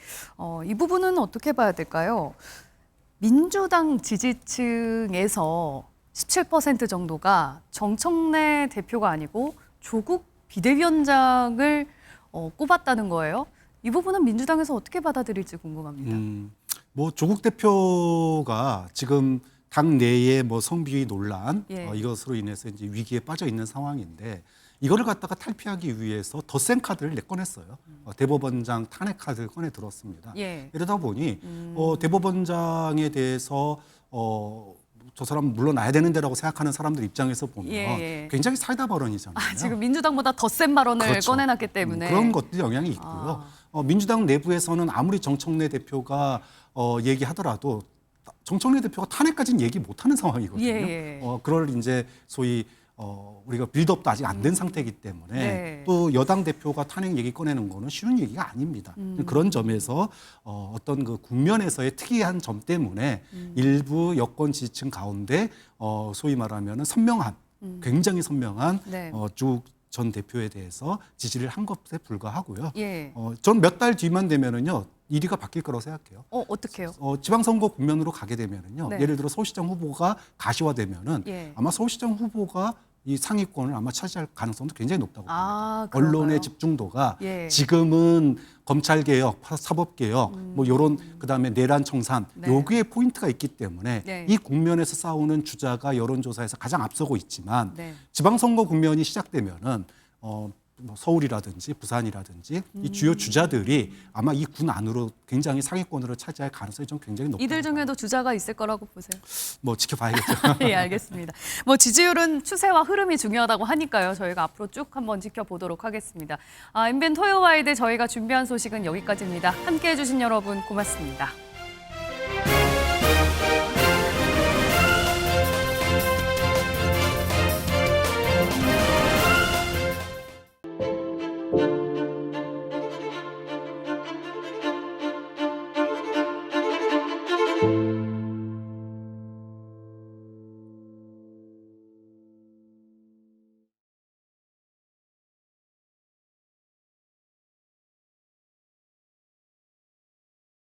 이 부분은 어떻게 봐야 될까요? 민주당 지지층에서 17% 정도가 정청래 대표가 아니고 조국 비대위원장을 꼽았다는 거예요. 이 부분은 민주당에서 어떻게 받아들일지 궁금합니다. 뭐 조국 대표가 지금 당 내의 뭐 성비위 논란 이것으로 인해서 이제 위기에 빠져 있는 상황인데 이거를 갖다가 탈피하기 위해서 더 센 카드를 내꺼냈어요. 대법원장 탄핵 카드를 꺼내 들었습니다. 이러다 보니 대법원장에 대해서 저 사람 물러나야 되는데라고 생각하는 사람들 입장에서 보면 굉장히 사이다 발언이잖아요. 지금 민주당보다 더 센 발언을 꺼내놨기 때문에. 그런 것들이 영향이 있고요. 민주당 내부에서는 아무리 정청래 대표가 얘기하더라도 정청래 대표가 탄핵까지는 얘기 못하는 상황이거든요. 그걸 이제 소위 우리가 빌드업도 아직 안 된 상태이기 때문에 또 여당 대표가 탄핵 얘기 꺼내는 거는 쉬운 얘기가 아닙니다. 그런 점에서 어떤 그 국면에서의 특이한 점 때문에 일부 여권 지지층 가운데 소위 말하면 선명한 굉장히 선명한 조국 전 대표에 대해서 지지를 한 것에 불과하고요. 전 몇 달 뒤만 되면은요. 1위가 바뀔 거라고 생각해요. 어떻게요? 지방선거 국면으로 가게 되면은요. 예를 들어 서울시장 후보가 가시화되면은 아마 서울시장 후보가 이 상위권을 아마 차지할 가능성도 굉장히 높다고 봅니다. 언론의 집중도가 지금은 검찰개혁, 사법개혁, 뭐 이런 그다음에 내란 청산 여기에 포인트가 있기 때문에 이 국면에서 싸우는 주자가 여론조사에서 가장 앞서고 있지만 지방선거 국면이 시작되면은 뭐 서울이라든지 부산이라든지 이 주요 주자들이 아마 이 군 안으로 굉장히 상위권으로 차지할 가능성이 좀 굉장히 높다. 이들 중에도 주자가 있을 거라고 보세요. 뭐 지켜봐야겠죠. 예, 알겠습니다. 뭐 지지율은 추세와 흐름이 중요하다고 하니까요. 저희가 앞으로 쭉 한번 지켜보도록 하겠습니다. MBN 토요와이드 저희가 준비한 소식은 여기까지입니다. 함께해 주신 여러분 고맙습니다.